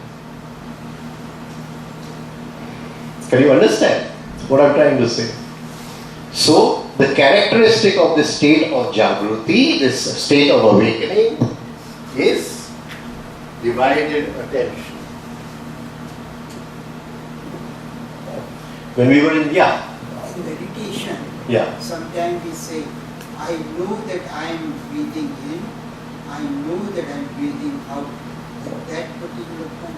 Can you understand what I'm trying to say? So, the characteristic of this state of Jagruti, this state of awakening, is divided attention. When we were in In meditation, sometimes we say, I know that I am breathing in, I know that I am breathing out. At that particular point,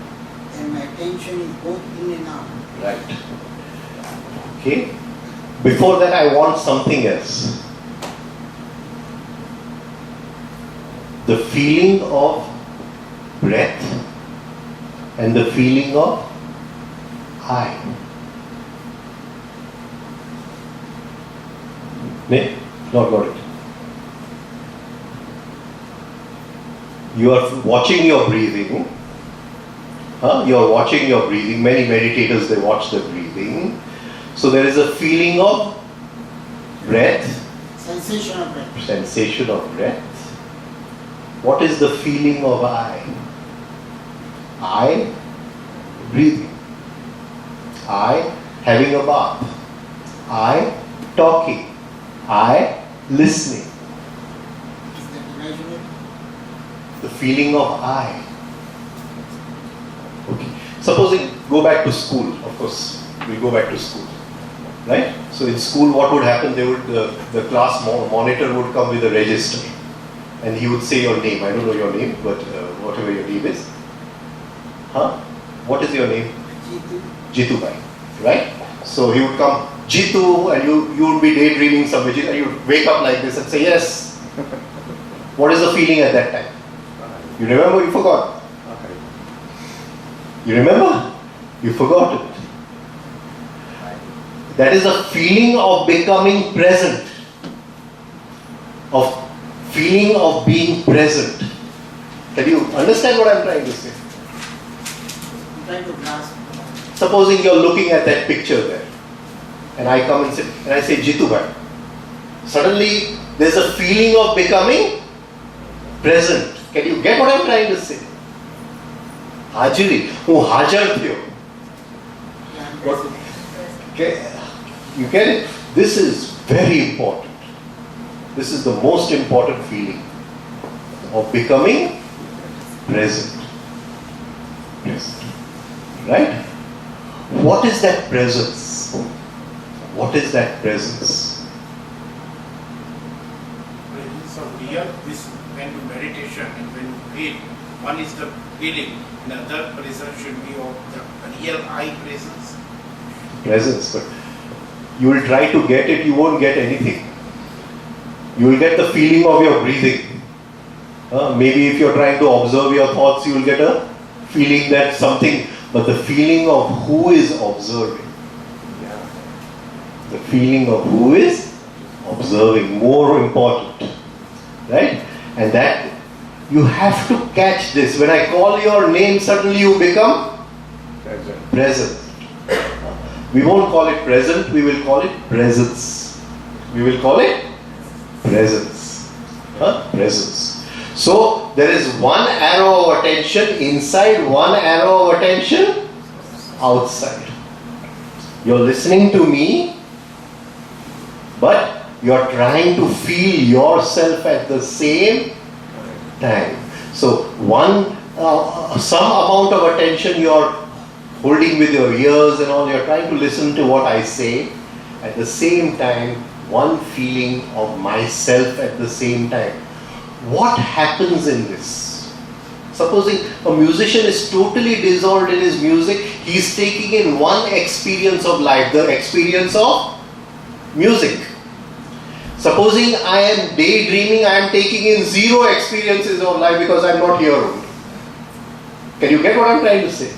and my attention is both in and out. Right. Okay. Before that, I want something else. The feeling of breath and the feeling of I. No, not got it. You are watching your breathing. You are watching your breathing. Many meditators, they watch the breathing. So there is a feeling of breath. Sensation of breath. Sensation of breath. What is the feeling of I? I breathing. I having a bath. I talking. I listening. Is that imaginary? The feeling of I. Okay. Supposing go back to school, of course, we go back to school, right? So in school, what would happen? They would the class monitor would come with a register, and he would say your name. I don't know your name, but whatever your name is. What is your name? Jitu. Jitu Bhai, right? So he would come, Jitu, and you would be daydreaming somewhere, and you would wake up like this and say yes. What is the feeling at that time? You remember? You forgot. You remember? You forgot it. That is a feeling of becoming present. Of feeling of being present. Can you understand what I'm trying to say? I'm trying to grasp. Supposing you're looking at that picture there, and I come and I say Jitu Bhai. Suddenly there's a feeling of becoming present. Can you get what I'm trying to say? Hajiri, who hajar thyo. Okay, you get it? This is very important. This is the most important feeling of becoming present. Present. Right? What is that presence? What is that presence? Presence of real, this when you meditation and when you breathe, one is the feeling, another presence should be of the real I presence. Presence, but you will try to get it, you won't get anything. You will get the feeling of your breathing. Maybe if you're trying to observe your thoughts, you will get a feeling that something, but the feeling of who is observing. The feeling of who is observing, more important. Right? And that, you have to catch this. When I call your name, suddenly you become present. We won't call it present, we will call it presence. We will call it presence. Presence. So, there is one arrow of attention inside, one arrow of attention outside. You're listening to me, but You're trying to feel yourself at the same time. So some amount of attention you're holding with your ears and all, you're trying to listen to what I say. At the same time, one feeling of myself at the same time. What happens in this? Supposing a musician is totally dissolved in his music, he's taking in one experience of life, the experience of music. Supposing I am daydreaming, I am taking in 0 experiences of life because I am not here only. Can you get what I am trying to say?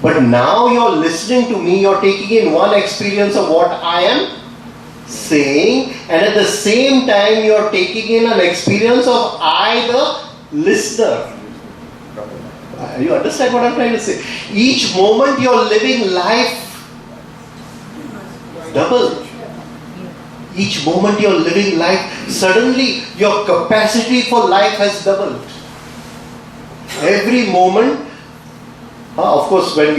But now you are listening to me, you are taking in one experience of what I am saying, and at the same time you are taking in an experience of I, the listener. You understand what I am trying to say? Each moment you are living life double. Each moment you are living life, suddenly your capacity for life has doubled. Every moment, of course, when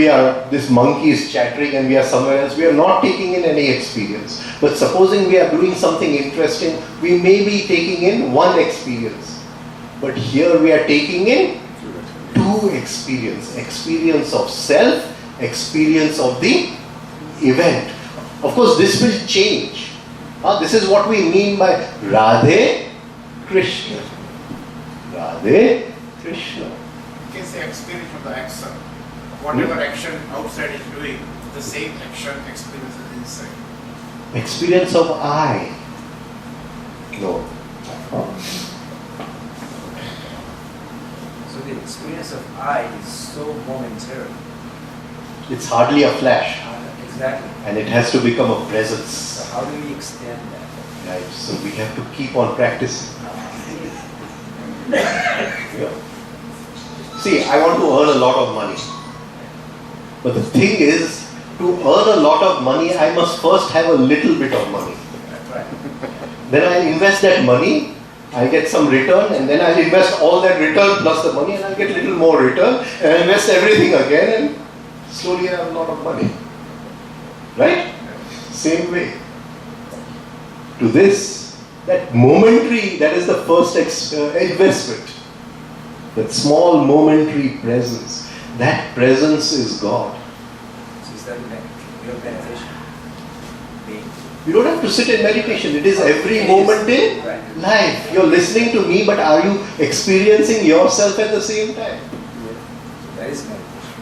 this monkey is chattering and we are somewhere else, we are not taking in any experience. But supposing we are doing something interesting, we may be taking in one experience. But here we are taking in 2 experiences. Experience of self, experience of the event. Of course, this will change. This is what we mean by Radhe Krishna. Radhe Krishna. You can say experience of the action. Whatever action outside is doing, the same action experiences inside. Experience of I. No. So the experience of I is so momentary. It's hardly a flash. Exactly. And it has to become a presence. So how do we extend that? Right. So we have to keep on practicing. Yeah. See, I want to earn a lot of money. But the thing is, to earn a lot of money, I must first have a little bit of money. Right. Then I'll invest that money, I'll get some return, and then I'll invest all that return plus the money, and I'll get a little more return, and I'll invest everything again, and slowly I have a lot of money. Right? Same way. To this, that momentary, that is the first investment. That small momentary presence. That presence is God. So is that real meditation? You don't have to sit in meditation. It is every moment in life. You're listening to me, but are you experiencing yourself at the same time? That is meditation.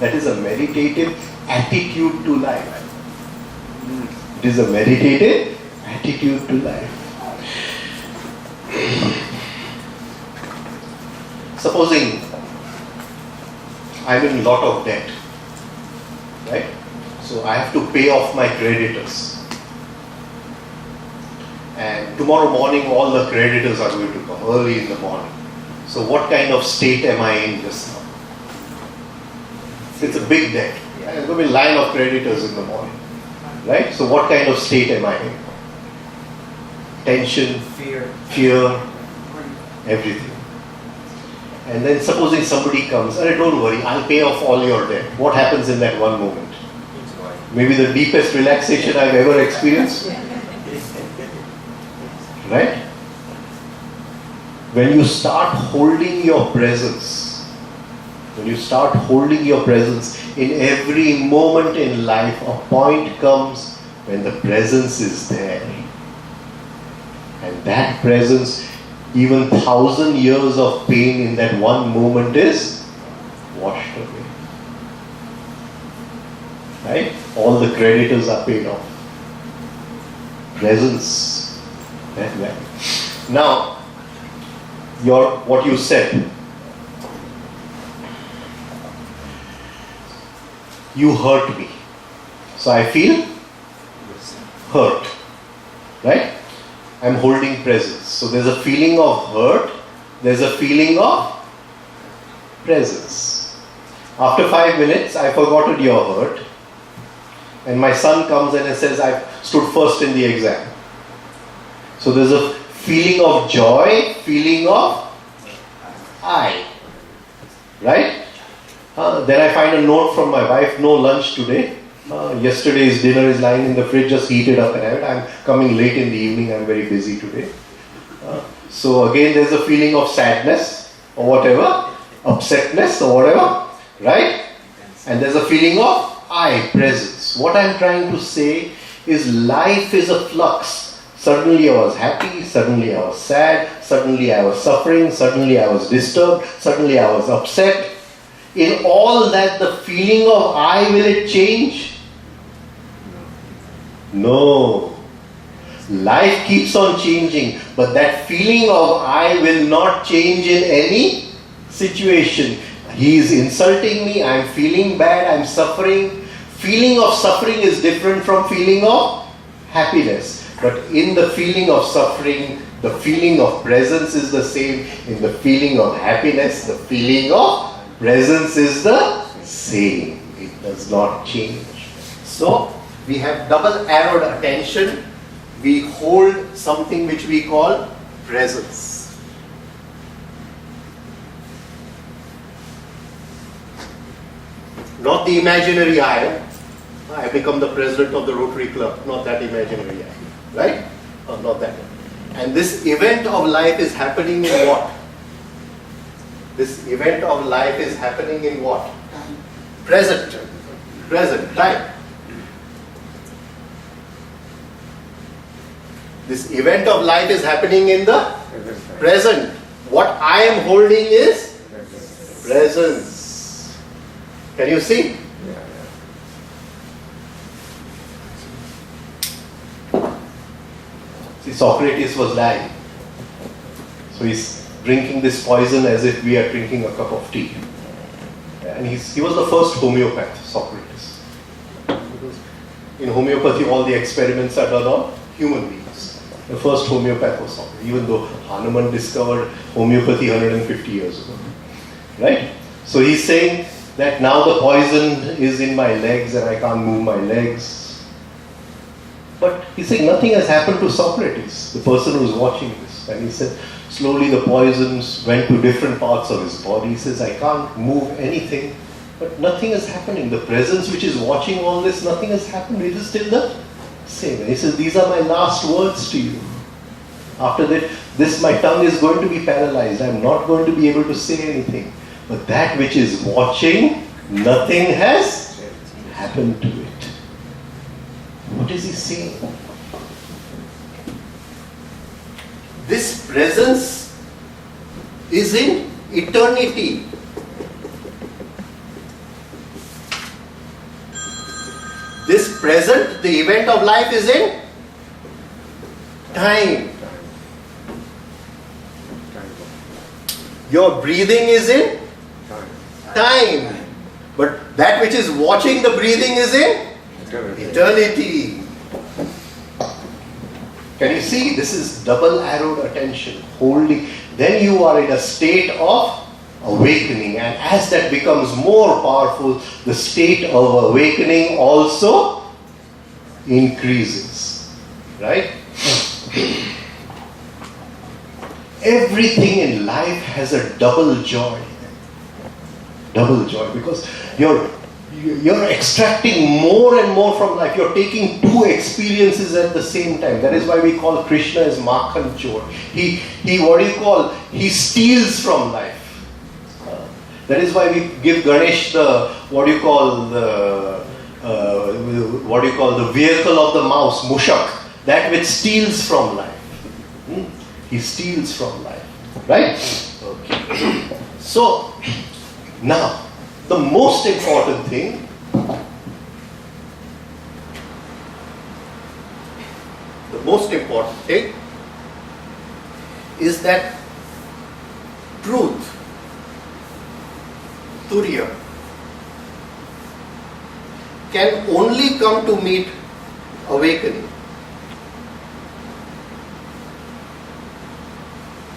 That is a meditative attitude to life. It is a meditative attitude to life. Supposing I'm in a lot of debt, right? So I have to pay off my creditors. And tomorrow morning all the creditors are going to come early in the morning. So what kind of state am I in just now? It's a big debt. There's going to be a line of creditors in the morning. Right? So what kind of state am I in? Tension, Fear, everything. And then supposing somebody comes, don't worry, I'll pay off all your debt. What happens in that one moment? Maybe the deepest relaxation I've ever experienced. Right? When you start holding your presence, in every moment in life, a point comes when the presence is there. And that presence, even 1,000 years of pain in that one moment is washed away. Right? All the creditors are paid off. Presence. That way. Now, what you said. You hurt me. So I feel hurt. Right? I'm holding presence. So there's a feeling of hurt. There's a feeling of presence. After 5 minutes, I forgotten your hurt. And my son comes and says, I stood first in the exam. So there's a feeling of joy, feeling of I. Right? Then I find a note from my wife, no lunch today. Yesterday's dinner is lying in the fridge, just heat it up and have it. I'm coming late in the evening, I'm very busy today. So again, there's a feeling of sadness or whatever, upsetness or whatever, right? And there's a feeling of I, presence. What I'm trying to say is life is a flux. Suddenly I was happy, suddenly I was sad, suddenly I was suffering, suddenly I was disturbed, suddenly I was upset. In all that, the feeling of I, will it change? No. Life keeps on changing, but that feeling of I will not change in any situation. He is insulting me, I am feeling bad, I am suffering. Feeling of suffering is different from feeling of happiness. But in the feeling of suffering, the feeling of presence is the same. In the feeling of happiness, the feeling of presence is the same. It does not change. So, we have double arrowed attention. We hold something which we call presence. Not the imaginary I. I become the president of the Rotary Club. Not that imaginary I. Right? Not that one. And this event of life is happening in what? This event of life is happening in what? Time. Present. Present. Time. This event of life is happening in the present. What I am holding is presence. Can you see? See, Socrates was dying. So he's drinking this poison as if we are drinking a cup of tea. And he was the first homeopath, Socrates. Because in homeopathy, all the experiments are done on human beings. The first homeopath was Socrates, even though Hanuman discovered homeopathy 150 years ago. Right? So he's saying that now the poison is in my legs and I can't move my legs. But he's saying nothing has happened to Socrates, the person who's watching this. And he said, slowly the poisons went to different parts of his body. He says, I can't move anything, but nothing is happening. The presence which is watching all this, nothing has happened. It is still the same. And he says, these are my last words to you. After that, my tongue is going to be paralyzed. I'm not going to be able to say anything. But that which is watching, nothing has happened to it. What is he saying? This presence is in eternity. This present, the event of life is in time. Your breathing is in time. But that which is watching the breathing is in eternity. Can you see? This is double arrowed attention, holding. Then you are in a state of awakening, and as that becomes more powerful, the state of awakening also increases. Right? Everything in life has a double joy. Double joy, because you're extracting more and more from life. You're taking two experiences at the same time. That is why we call Krishna as Makhan Chor. He steals from life. That is why we give Ganesh the vehicle of the mouse, Mushak, that which steals from life. He steals from life. Right? Okay. So, now, the most important thing is that truth, Turiya, can only come to meet awakening.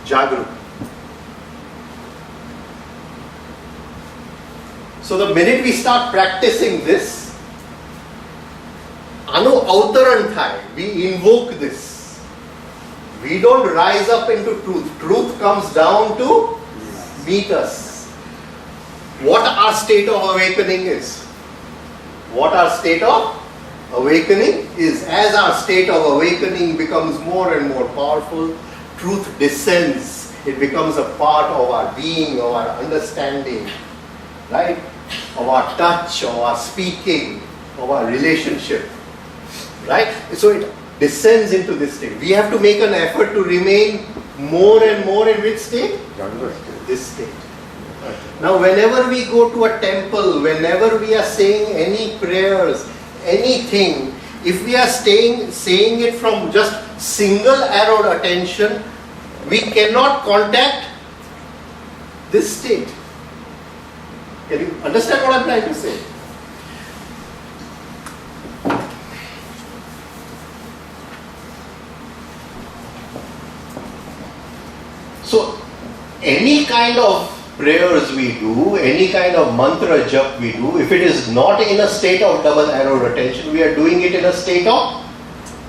Jagrut. So the minute we start practicing this, Anu Autaranthai, we invoke this. We don't rise up into truth. Truth comes down to meet us. What our state of awakening is. what our state of awakening is. As our state of awakening becomes more and more powerful, truth descends. It becomes a part of our being, of our understanding, right? Of our touch, of our speaking, of our relationship, right? So it descends into this state. We have to make an effort to remain more and more in which state? This state. Now whenever we go to a temple, whenever we are saying any prayers, anything, if we are saying it from just single arrowed attention, we cannot contact this state. Can you understand what I am trying to say? So, any kind of prayers we do, any kind of mantra jap we do, if it is not in a state of double arrowed attention, we are doing it in a state of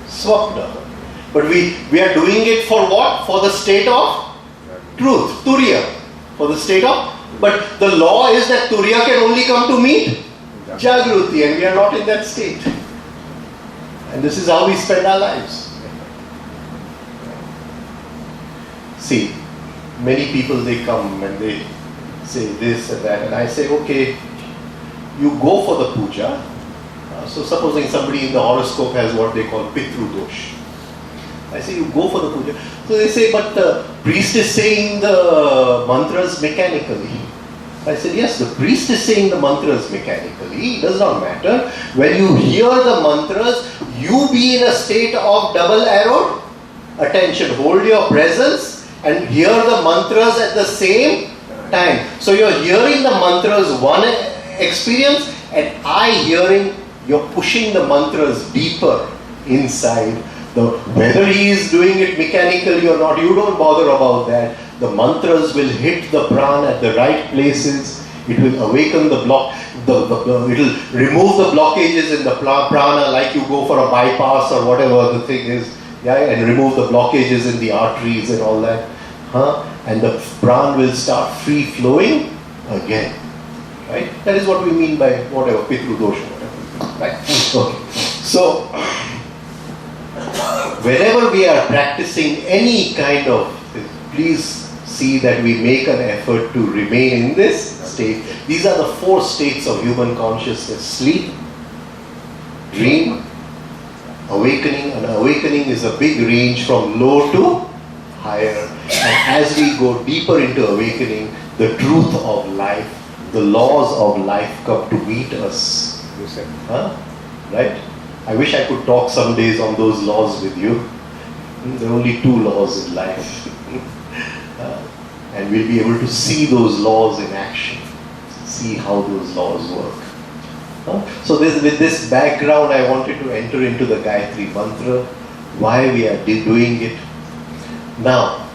swapna. But we are doing it for what? For the state of truth, turiya. For the state of, but the law is that turiya can only come to meet jagruti, and we are not in that state. And this is how we spend our lives. See, many people, they come and they say this and that, and I say, okay, you go for the puja. So supposing somebody in the horoscope has what they call pitru dosh. I say, you go for the puja. So they say, but the priest is saying the mantras mechanically. I said, yes, the priest is saying the mantras mechanically. It does not matter. When you hear the mantras, you be in a state of double arrowed attention. Hold your presence and hear the mantras at the same time. So you're hearing the mantras one experience, and I hearing, you're pushing the mantras deeper inside. Whether he is doing it mechanically or not, you don't bother about that. The mantras will hit the prana at the right places. It will awaken the block. It will remove the blockages in the prana, like you go for a bypass or whatever the thing is, yeah, and remove the blockages in the arteries and all that. And the prana will start free flowing again. Right? That is what we mean by whatever, pitru dosha, whatever. Right? Okay. So, whenever we are practicing any kind of, please see that we make an effort to remain in this state. These are the 4 states of human consciousness: sleep, dream, awakening. And awakening is a big range from low to higher. And as we go deeper into awakening, the truth of life, the laws of life come to meet us. Right? I wish I could talk some days on those laws with you. There are only 2 laws in life. And we'll be able to see those laws in action. See how those laws work. So with this background, I wanted to enter into the Gayatri mantra, why we are doing it. Now,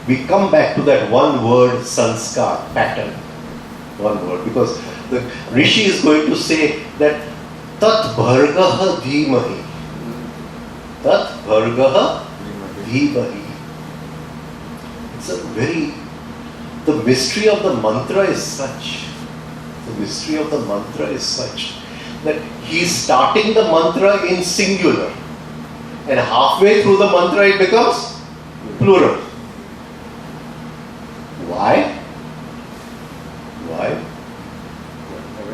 we come back to that one word, sanskar, pattern. One word, because the Rishi is going to say that tat bhargaha dhimahi. Tat bhargaha dhimahi. It's a very, the mystery of the mantra is such. The mystery of the mantra is such that he's starting the mantra in singular, and halfway through the mantra it becomes plural. Why?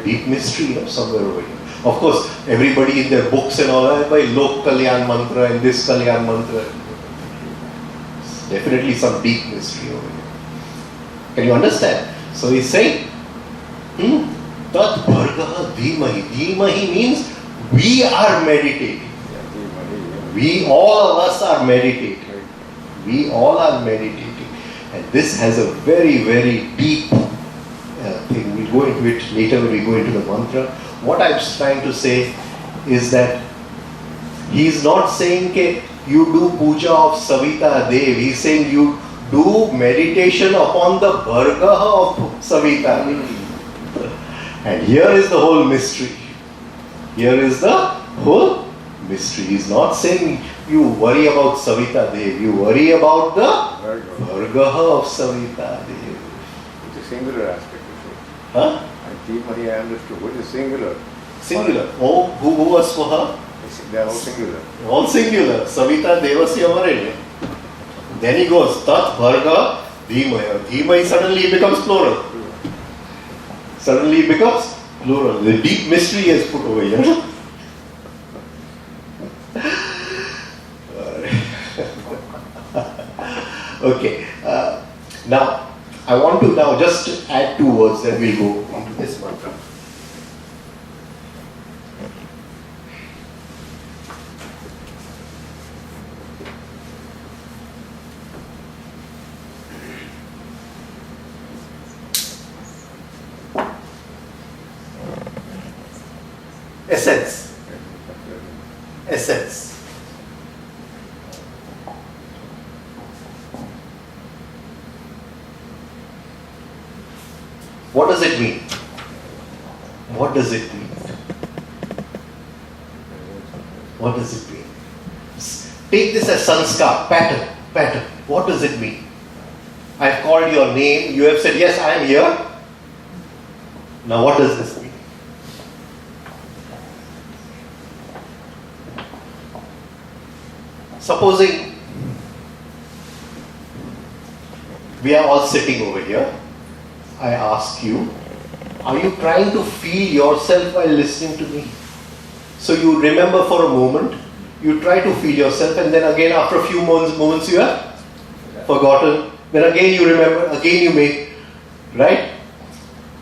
Deep mystery, somewhere over here. Of course, everybody in their books and all that, by Lok Kalyan mantra and this Kalyan mantra. It's definitely some deep mystery over here. Can you understand? So he's saying, Tat Bhargaha Dhimahi. Dhimahi means we are meditating. We, all of us are meditating. We all are meditating. And this has a very, very deep thing. We'll go into it later when we go into the mantra. What I'm trying to say is that he's not saying that you do puja of Savita Dev. He's saying you do meditation upon the Bhargaha of Savita Dev. And here is the whole mystery. Here is the mystery. He's not saying you worry about Savita Dev, you worry about the Bhargaha of Savita Devi. It's a singular aspect. Huh? And Dhimai I understood. What is singular? Singular. Oh, who was for her? They are all singular. All singular. Savita Devasya Varene. Then he goes, Tat Bharga Dhimaya. Dhimai suddenly becomes plural. Suddenly it becomes plural. The deep mystery is put over here. Okay. Now, I want to now just add 2 words, then we'll go on to this mantra. Essence. Essence. What does it mean? What does it mean? What does it mean? Take this as sanskar, pattern. What does it mean? I have called your name, you have said, yes, I am here. Now what does this mean? Supposing we are all sitting over here, I ask you, are you trying to feel yourself while listening to me? So you remember for a moment, you try to feel yourself, and then again after a few moments you have forgotten. Then again you remember, again you make, right?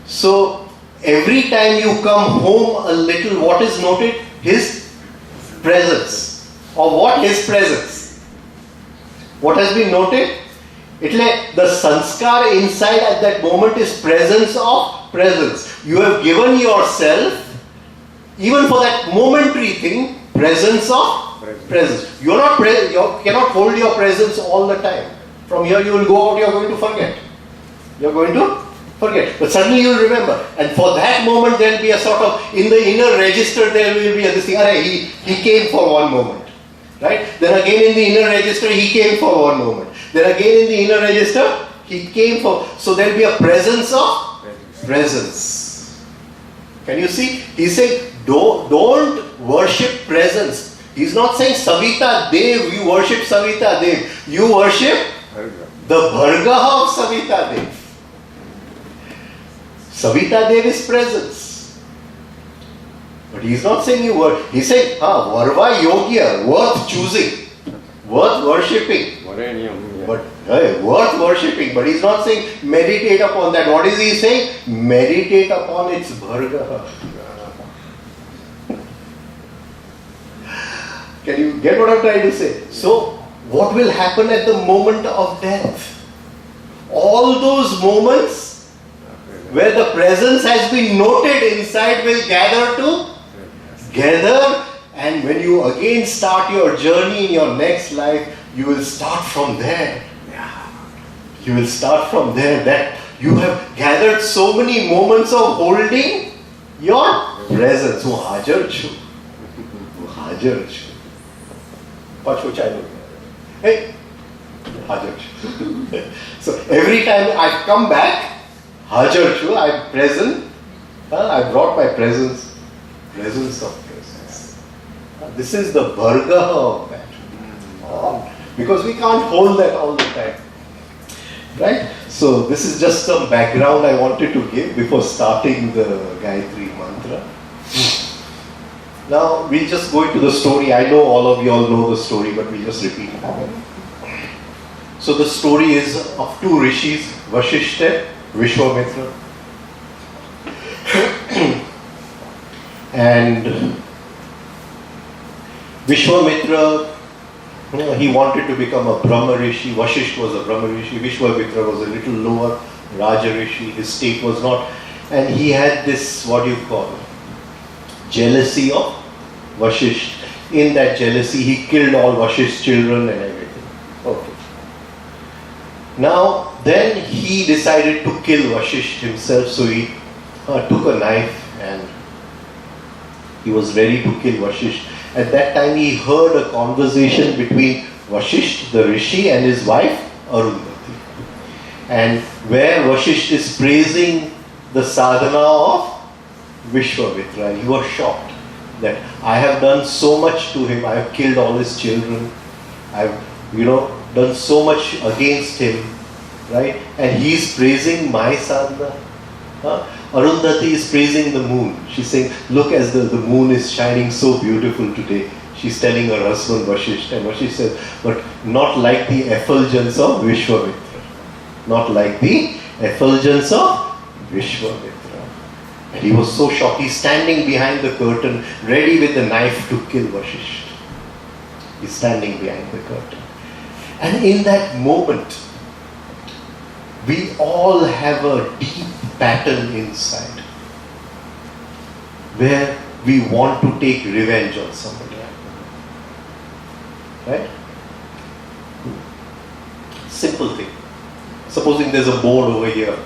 So every time you come home a little, what is noted? His presence. Or what? His presence. What has been noted? The sanskar inside at that moment is presence of presence. You have given yourself, even for that momentary thing, presence of presence. You cannot hold your presence all the time. From here you will go out, you are going to forget. You are going to forget. But suddenly you will remember. And for that moment there will be a sort of, in the inner register there will be this thing, he came for one moment. Right? Then again in the inner register he came for one moment. Then again in the inner register he came for, so there will be a presence of presence. Can you see? He's saying don't worship presence. He's not saying Savita Dev, you worship Savita Dev. You worship the Bhargaha of Savita Dev. Savita Dev is presence. But he's not saying you were, he's saying, Varva Yogya, worth choosing, worth worshipping. But worth worshipping. But he's not saying meditate upon that. What is he saying? Meditate upon its Bhargaha. Can you get what I'm trying to say? So, what will happen at the moment of death? All those moments where the presence has been noted inside will gather, and when you again start your journey in your next life, you will start from there. You will start from there, that you have gathered so many moments of holding your presence. Hajar chu. Pacho chai. Hey, Hajar chu. So every time I come back, Hajar chu, I'm present. I brought my presence of presence. This is the Bhargaha of that. Because we can't hold that all the time. Right? So this is just some background I wanted to give before starting the Gayatri mantra. Now we'll just go into the story. I know all of you all know the story, but we'll just repeat it. So the story is of 2 rishis, Vashishta, Vishwamitra. And Vishwamitra, he wanted to become a Brahma Rishi. Vashisht was a Brahma Rishi. Vishwamitra was a little lower, Raja Rishi. His state was not. And he had this, what do you call it? Jealousy of Vashisht. In that jealousy, he killed all Vashisht's children and everything. Okay. Now, then he decided to kill Vashisht himself. So he took a knife and he was ready to kill Vashisht. At that time he heard a conversation between Vashisht, the Rishi, and his wife, Arundhati. And where Vasishtha is praising the sadhana of Vishwamitra, and he was shocked that I have done so much to him, I have killed all his children, I have, done so much against him, right? And he is praising my sadhana. Arundhati is praising the moon. She's saying, look, as the moon is shining so beautiful today. She's telling her husband Vasishtha, and Vasishtha says, but not like the effulgence of Vishwamitra. Not like the effulgence of Vishwamitra. And he was so shocked. He's standing behind the curtain, ready with the knife to kill Vasishtha. He's standing behind the curtain. And in that moment, we all have a deep pattern inside where we want to take revenge on somebody. Right? Simple thing. Supposing there's a board over here,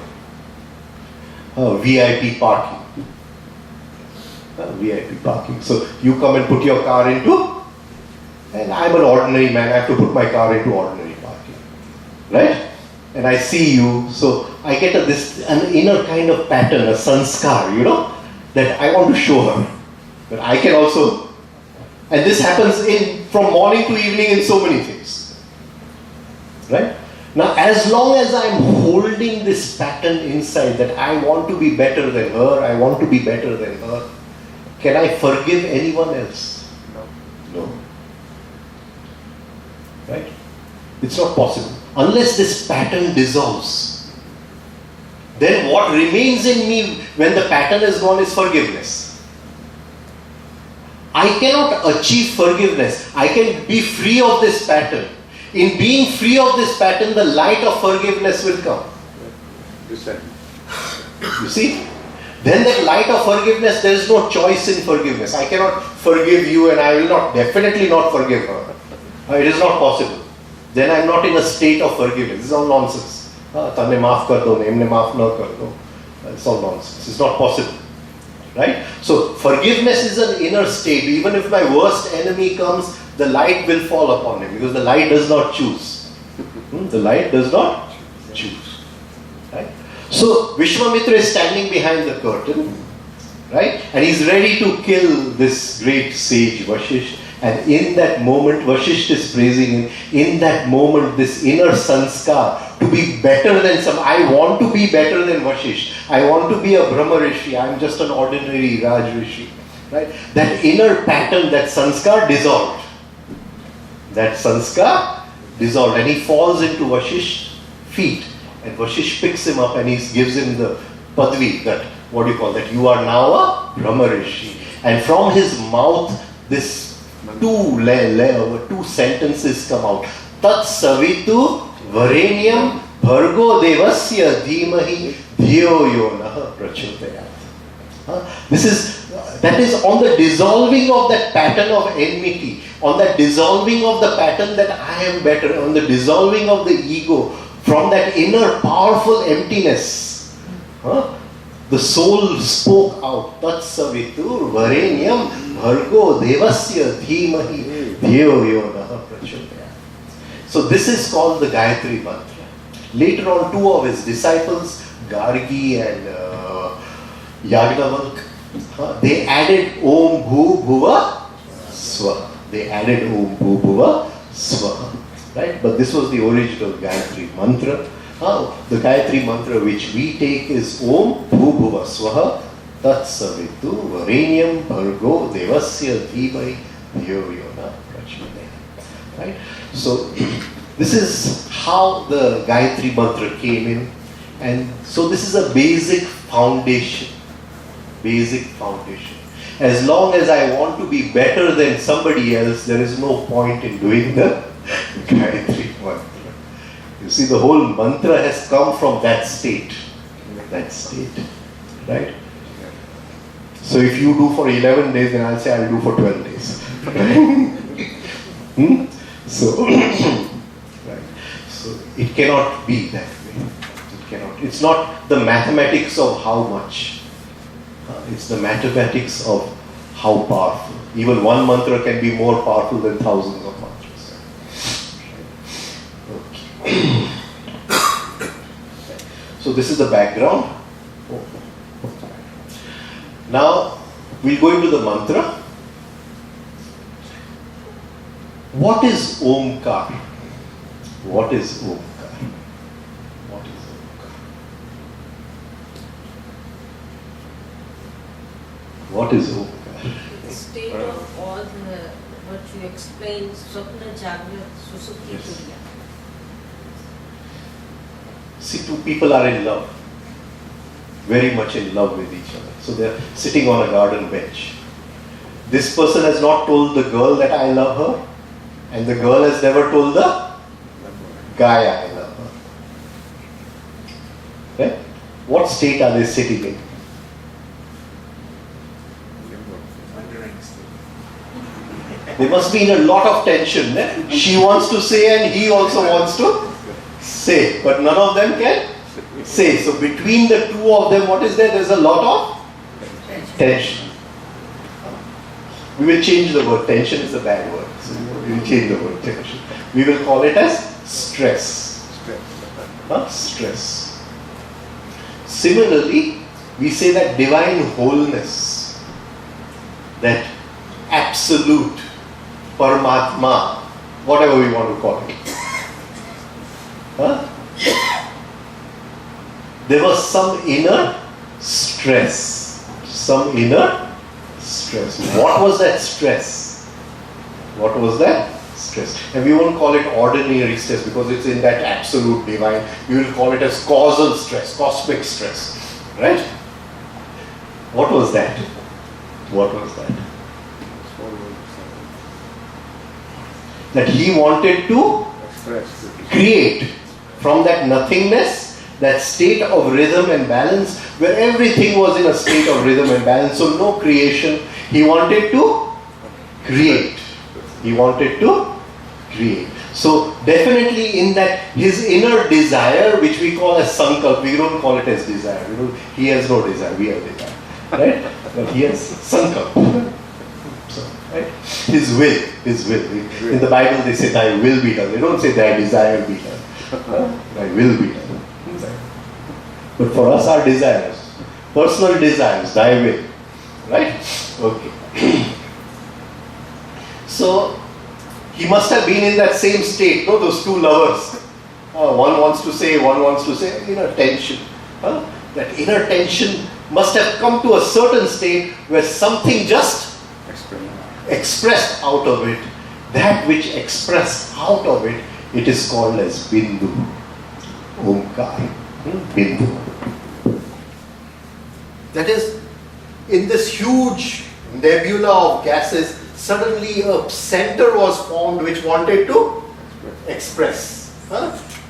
VIP parking. VIP parking. So you come and put your car into, and I'm an ordinary man, I have to put my car into ordinary parking. Right? And I see you, so I get an inner kind of pattern, a sanskar, that I want to show her. That I can also, and this happens from morning to evening in so many things. Right? Now, as long as I'm holding this pattern inside that I want to be better than her, I want to be better than her, can I forgive anyone else? No. Right? It's not possible. Unless this pattern dissolves, then what remains in me when the pattern is gone is forgiveness. I cannot achieve forgiveness. I can be free of this pattern. In being free of this pattern, the light of forgiveness will come. You see? Then that light of forgiveness, there is no choice in forgiveness. I cannot forgive you and I will definitely not forgive her. It is not possible. Then I am not in a state of forgiveness. This is all nonsense. It's all nonsense. It's not possible. Right? So forgiveness is an inner state. Even if my worst enemy comes, the light will fall upon him because the light does not choose. The light does not choose. Right? So Vishwamitra is standing behind the curtain, right? And he's ready to kill this great sage Vasishtha. And in that moment, Vasishtha is praising him. In that moment, this inner sanskar to be better than I want to be better than Vasishtha. I want to be a Brahma Rishi. I'm just an ordinary Raj Rishi. Right? That inner pattern, that sanskar dissolved. And he falls into Vasishtha's feet. And Vasishtha picks him up and he gives him the padvi, that you are now a Brahma Rishi. And from his mouth, this two sentences come out. Tat savitu varenyam bhargo devasya dhimahi dhiyo yonah prachodayat. That is on the dissolving of that pattern of enmity, on that dissolving of the pattern that I am better, on the dissolving of the ego, from that inner powerful emptiness. The soul spoke out. Tat savitur varenyam bhargo devasya dhimahi dhiyo yonah prachodayat. So this is called the Gayatri mantra. Later on, two of his disciples, Gargi and Yagnavalk, they added Om Bhu Bhuva Swaha. Right? But this was the original Gayatri mantra. The Gayatri mantra which we take is Om Bhu Bhuva Swaha Tat Savitu Varenyam Bhargo Devasya Dhimahi Dhiyo Yonah Prachodayat. Right? So this is how the Gayatri mantra came in, and so this is a basic foundation. As long as I want to be better than somebody else, there is no point in doing the Gayatri mantra. You see, the whole mantra has come from that state. Right? So if you do for 11 days, then I'll say I'll do for 12 days. So, right. So it cannot be that way. It's not the mathematics of how much. It's the mathematics of how powerful. Even one mantra can be more powerful than thousands of mantras. Okay. So this is the background. Now we'll go into the mantra. What is Omkar? What is Omkar? What is Omkar? What is Omkar? The state of all the, what you explained, Swapna, Jagrat, Susupti, Yes. Turiya. See, two people are in love, very much in love with each other. So they're sitting on a garden bench. This person has not told the girl that I love her, and the girl has never told the guy I love her. Right? What state are they sitting in? They must be in a lot of tension. She wants to say and he also wants to say, but none of them can say. So between the two of them, what is there? There's a lot of tension. We will change the word. Tension is a bad word. So we will change the word tension. We will call it as stress. Stress. Similarly, we say that divine wholeness, that absolute Paramatma, whatever we want to call it. There was some inner stress. Some inner stress. What was that stress? What was that stress? And we won't call it ordinary stress because it's in that absolute divine. We will call it as causal stress, cosmic stress. Right? What was that? What was that? That he wanted to create from that nothingness, that state of rhythm and balance, where everything was in a state of rhythm and balance, so no creation. He wanted to create. He wanted to create. So definitely in that, his inner desire, which we call as sankalp, we don't call it as desire. He has no desire, we have desire. Right? But he has sankalp. So, right? His will. In the Bible they say, thy will be done. They don't say thy desire be done. Thy will be done. But for us, our desires, personal desires, thy will. Right? Okay. So, he must have been in that same state, no? Those two lovers. One wants to say, one wants to say, inner tension. That inner tension must have come to a certain state where something just expressed out of it. That which expressed out of it, it is called as Bindu. Omkar. Bindu. That is, in this huge nebula of gases, suddenly a center was formed which wanted to express.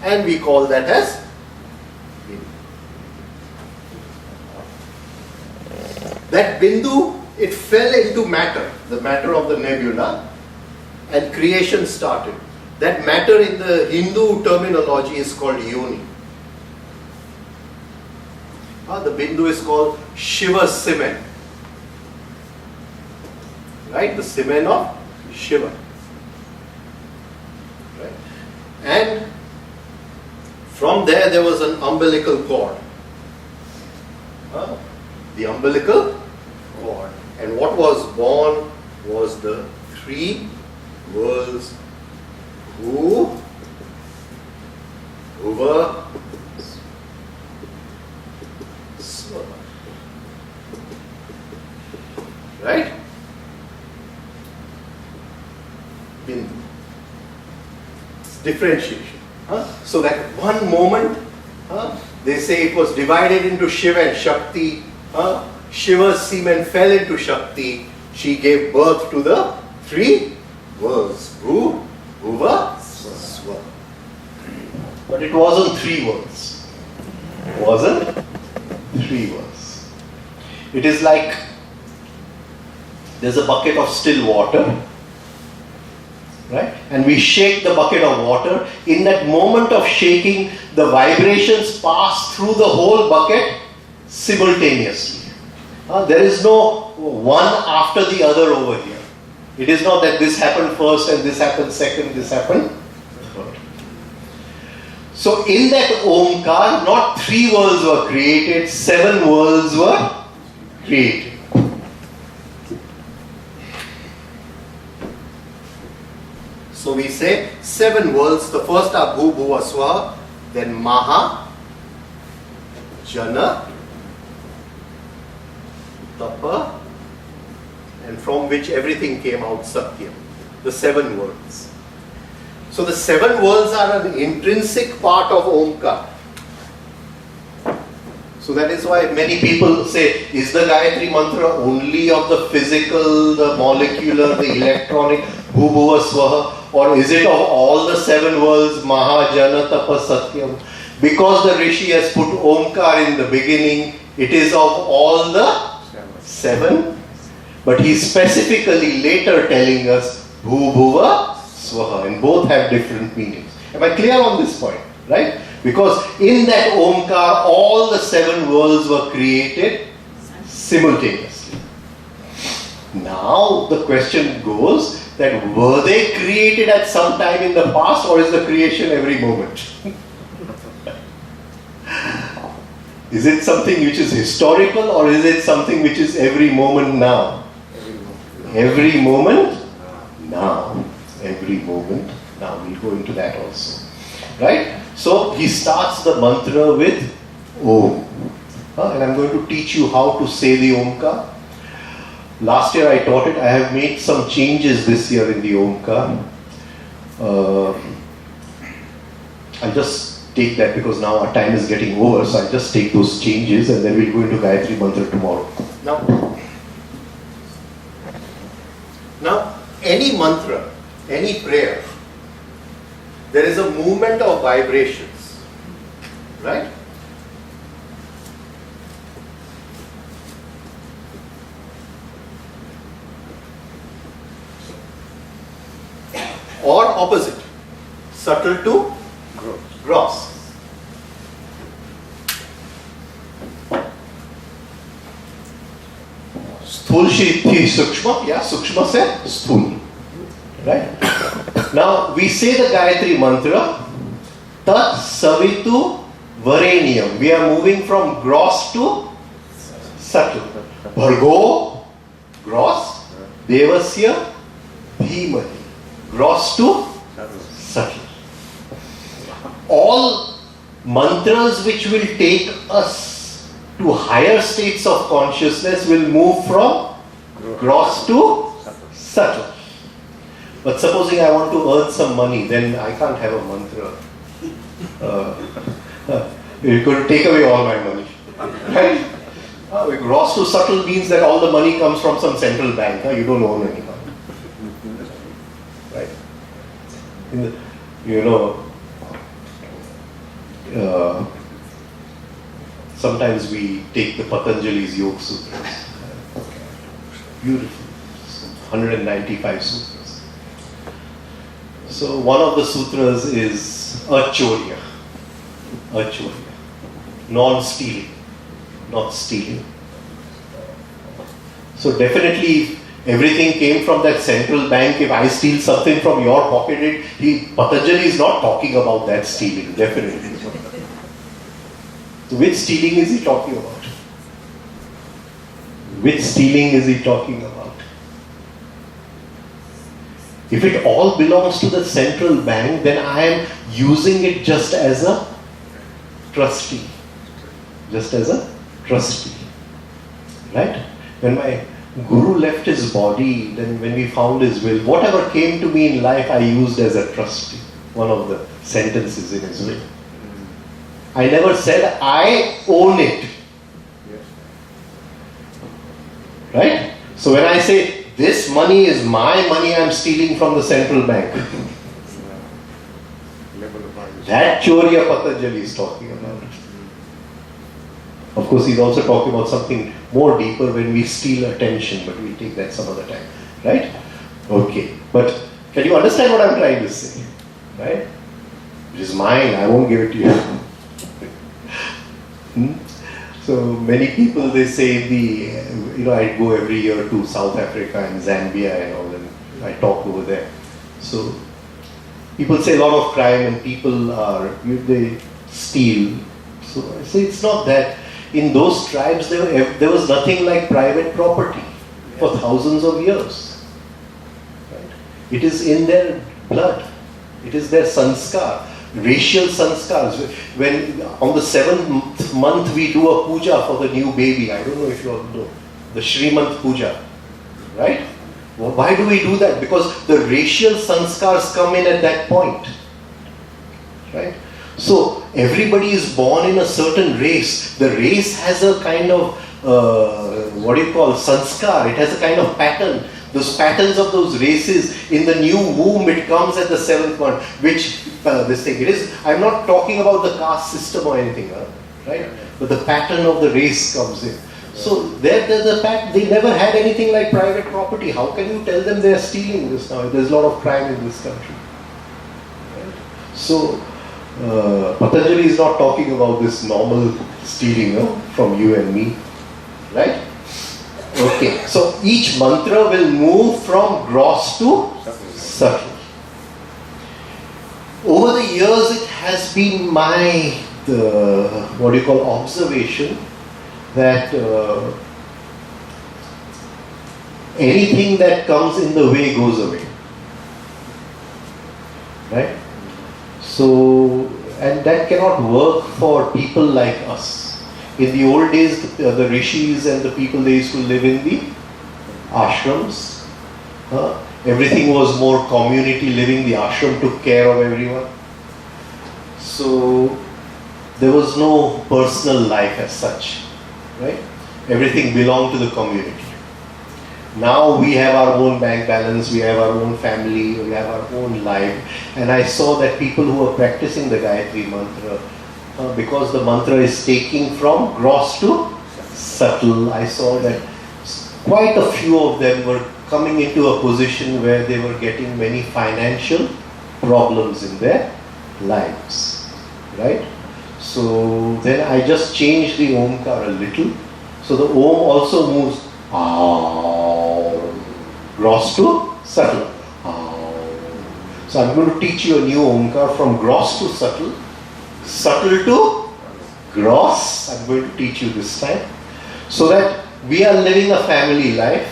And we call that as Bindu. That Bindu, it fell into matter, the matter of the nebula, and creation started. That matter in the Hindu terminology is called yoni. The Bindu is called Shiva's semen. Right? The semen of Shiva. Right? And from there was an umbilical cord. The umbilical cord. And what was born was the three worlds: Bhu, Bhuva, Swa. Right? Bindu. It's differentiation. So that one moment, they say it was divided into Shiva and Shakti. Shiva's semen fell into Shakti. She gave birth to the three worlds: Bhu, Bhuva, Swa. But it wasn't three worlds. It wasn't three worlds. It is like there's a bucket of still water, right? And we shake the bucket of water. In that moment of shaking, the vibrations pass through the whole bucket simultaneously. There is no one after the other over here. It is not that this happened first and this happened second, this happened third. So in that Omkar, not 3 worlds were created, 7 worlds were created. So we say 7 worlds. The first are Bhu, Bhuva, Swaha, then Maha, Jana, Tapa, and from which everything came out, Satyam. The 7 worlds. So the 7 worlds are an intrinsic part of Omkar. So that is why many people say, is the Gayatri mantra only of the physical, the molecular, the electronic, Bhu, Bhuva, Swaha, or is it of all the 7 worlds, Maha, Jana, Tapa, Satyam? Because the Rishi has put Omkar in the beginning, it is of all the 7. But he is specifically later telling us Bhu, Bhuva, Swaha, and both have different meanings. Am I clear on this point? Right? Because in that Omkar, all the 7 worlds were created simultaneously. Now the question goes that were they created at some time in the past, or is the creation every moment? Is it something which is historical, or is it something which is every moment now? Every moment now. Every moment now. We'll go into that also. Right? So he starts the mantra with Om. And I'm going to teach you how to say the Omkar. Last year I taught it. I have made some changes this year in the Omkar. I'll just take that because now our time is getting over. So I'll just take those changes and then we'll go into Gayatri mantra tomorrow. Now, any mantra, any prayer, there is a movement of vibrations, right? Or opposite, subtle to gross. स्थूल से सूक्ष्म या सूक्ष्म से स्थूल. Right? Now we say the Gayatri mantra Tat Savitu Vareniyam. We are moving from gross to subtle. Bhargo, gross. Devasya, Dhimati. Gross to subtle. All mantras which will take us to higher states of consciousness will move from gross to subtle. But supposing I want to earn some money, then I can't have a mantra. It could take away all my money. Right? Gross to subtle means that all the money comes from some central bank. You don't own any money. Right? Sometimes we take the Patanjali's Yoga Sutras. Beautiful. 195 sutras. So one of the sutras is Achorya. Achorya. Non-stealing. Not stealing. So definitely everything came from that central bank. If I steal something from your pocket, Patanjali is not talking about that stealing. Definitely. So which stealing is he talking about? Which stealing is he talking about? If it all belongs to the central bank, then I am using it just as a trustee. Just as a trustee. Right? When my Guru left his body, then when we found his will, whatever came to me in life, I used as a trustee. One of the sentences in his will. I never said, I own it. Right? So when I say, this money is my money, I'm stealing from the central bank. That Chorya Patanjali is talking about. Of course, he's also talking about something more deeper when we steal attention, but we'll take that some other time. Right? Okay. But can you understand what I'm trying to say? Right? It is mine, I won't give it to you. So many people, they say I go every year to South Africa and Zambia and all, and I talk over there. So People say a lot of crime and people they steal. So I say it's not that. In those tribes, there was nothing like private property for thousands of years. Right? It is in their blood. It is their sanskar, racial sanskars. When on the 7th month we do a puja for the new baby. I don't know if you all know. The Shrimant Puja. Right? Well, why do we do that? Because the racial sanskars come in at that point. Right? So everybody is born in a certain race. The race has a kind of, sanskar. It has a kind of pattern. Those patterns of those races, in the new womb, it comes at the 7th month, which this thing, it is, I'm not talking about the caste system or anything, right? But the pattern of the race comes in. So they never had anything like private property. How can you tell them they are stealing this now? There's a lot of crime in this country. Right? So, Patanjali is not talking about this normal stealing from you and me, right? Okay, so each mantra will move from gross to subtle. Over the years, it has been my observation that anything that comes in the way goes away, right? So, and that cannot work for people like us. In the old days, the rishis and the people, they used to live in the ashrams. Everything was more community living. The ashram took care of everyone. So, there was no personal life as such, right? Everything belonged to the community. Now we have our own bank balance, we have our own family, we have our own life. And I saw that people who are practicing the Gayatri mantra, because the mantra is taking from gross to subtle, I saw that quite a few of them were coming into a position where they were getting many financial problems in their lives, right? So then I just changed the Omkar a little. So the Om also moves gross to subtle. So I'm going to teach you a new Omkar from gross to subtle, subtle to gross. I'm going to teach you this time. So that we are living a family life.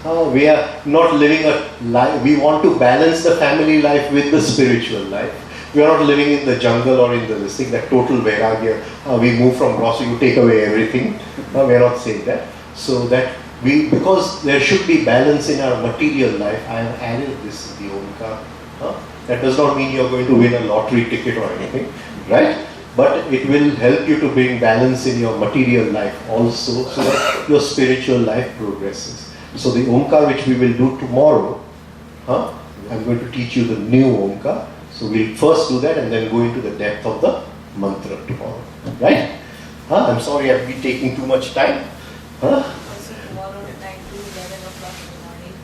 We are not living a life. We want to balance the family life with the spiritual life. We are not living in the jungle or in this thing, that total vairagya. We move from gross, you take away everything. We are not saying that. So that because there should be balance in our material life, I have added this, the Omkar. That does not mean you are going to win a lottery ticket or anything, right? But it will help you to bring balance in your material life also, so that your spiritual life progresses. So the Omkar which we will do tomorrow, I'm going to teach you the new Omkar. So we'll first do that and then go into the depth of the mantra tomorrow, right? I'm sorry I've been taking too much time. Also tomorrow 9 to 11 o'clock in the morning.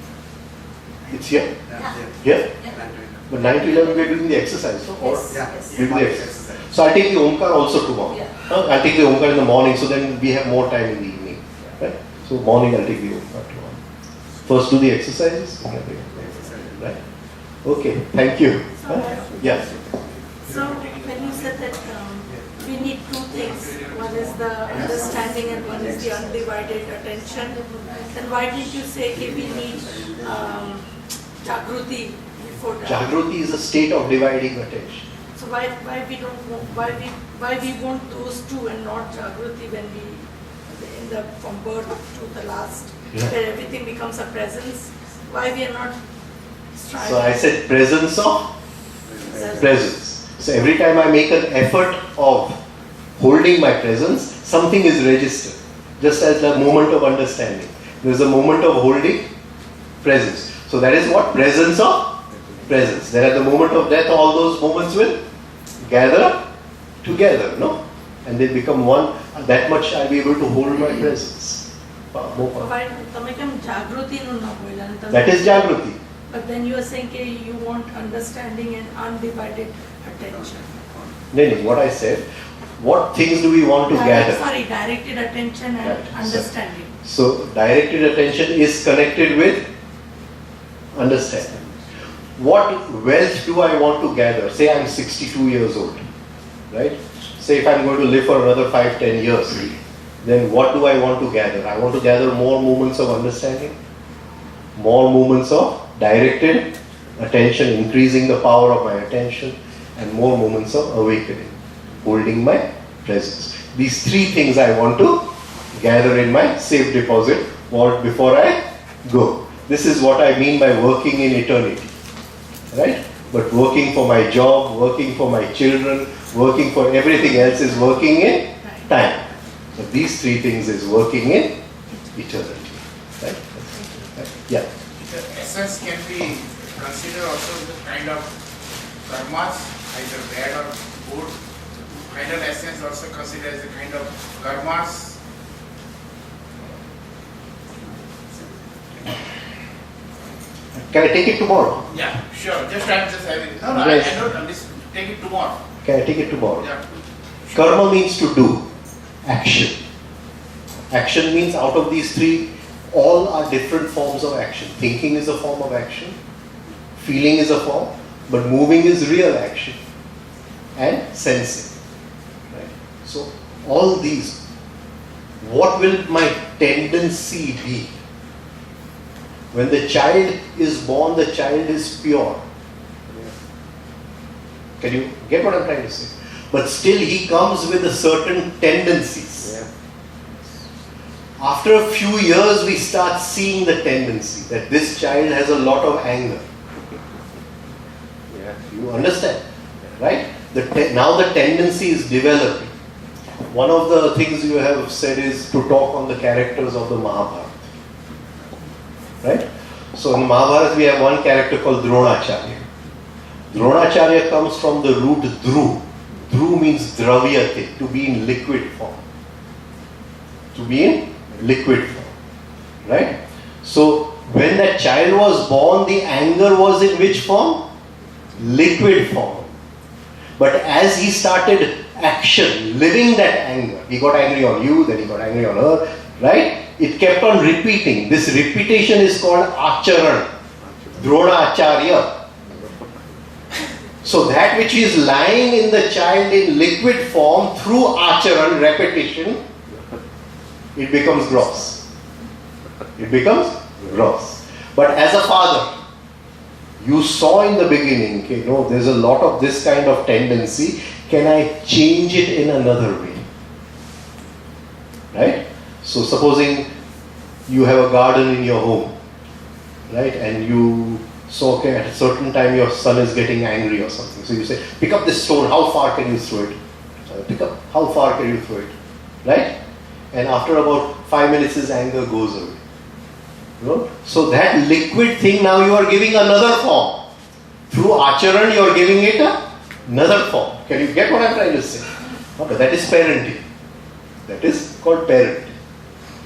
It's here? Yeah. Here? But 9 to 11 we're doing the exercise, no? Or Yes. we'll do the exercise. So I'll take the Omkar also tomorrow. Yeah. I'll take the Omkar in the morning, so then we have more time in the evening, right? So morning I'll take the Omkar tomorrow. First do the exercises, right? Okay, thank you. Yes. So when you said that we need two things, one is the understanding and one is the undivided attention, then why did you say that we need Jagruti before that? Jagruti is a state of dividing attention. So why we don't want, why we want those two and not Jagruti when we from birth to the last, where everything becomes a presence? Why we are not striving? So I said presence of presence. So every time I make an effort of holding my presence, something is registered. Just as the moment of understanding. There is a moment of holding presence. So that is what? Presence of presence. Then at the moment of death, all those moments will gather together, no? And they become one. That much I'll be able to hold my presence. That is Jagruti. But then you are saying you want understanding and undivided attention. No, what I said, what things do we want to gather? Directed attention and understanding. So directed attention is connected with understanding. what wealth do I want to gather? Say I'm 62 years old, right? Say if I'm going to live for another 5-10 years, then what do I want to gather? I want to gather more moments of understanding, more moments of directed attention, increasing the power of my attention, and more moments of awakening, holding my presence. These three things I want to gather in my safe deposit vault before I go. This is what I mean by working in eternity, right? But working for my job, working for my children, working for everything else is working in time. So these three things is working in eternity, right? Yeah. The essence can be considered also the kind of karmas, either bad or good. Final essence also considered as a kind of karmas. Can I take it tomorrow? Yeah, sure. Just I'm just having. No, Yes. I don't. Take it tomorrow. Can I take it tomorrow? Yeah. Karma means to do, action. Action means out of these three, all are different forms of action. Thinking is a form of action, feeling is a form, but moving is real action, and sensing. Right? So all these, what will my tendency be? When the child is born, the child is pure. Can you get what I'm trying to say? But still he comes with a certain tendencies. Yeah. After a few years we start seeing the tendency that this child has a lot of anger. Yeah. You understand? Right? Now the tendency is developing. One of the things you have said is to talk on the characters of the Muhabba. Right? So in Mahabharata we have one character called Dronacharya. Dronacharya comes from the root Dhru. Dhru means dravyate, to be in liquid form. To be in liquid form. Right? So when that child was born, the anger was in which form? Liquid form. But as he started action, living that anger, he got angry on you, then he got angry on her, right? It kept on repeating. This repetition is called acharan, Drona Acharya. So that which is lying in the child in liquid form through acharan, repetition, it becomes gross. It becomes gross. But as a father, you saw in the beginning, okay, no, there's a lot of this kind of tendency. Can I change it in another way? Right? So supposing you have a garden in your home, right? And you saw, okay, at a certain time your son is getting angry or something. So you say, pick up this stone, how far can you throw it? Pick up, how far can you throw it? Right? And after about 5 minutes his anger goes away. You know? So that liquid thing now you are giving another form. Through acharan you are giving it another form. Can you get what I am trying to say? Okay, that is parenting. That is called parenting.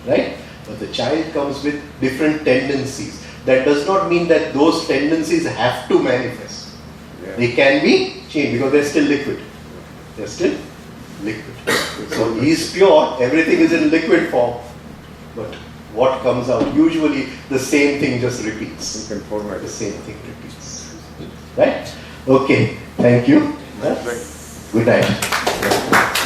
Right? But the child comes with different tendencies. That does not mean that those tendencies have to manifest. Yeah. They can be changed because they're still liquid. They're still liquid. So he is pure, everything is in liquid form. But what comes out? Usually the same thing just repeats. You can format The it. same thing repeats. Right? Okay. Thank you. Right. Good night.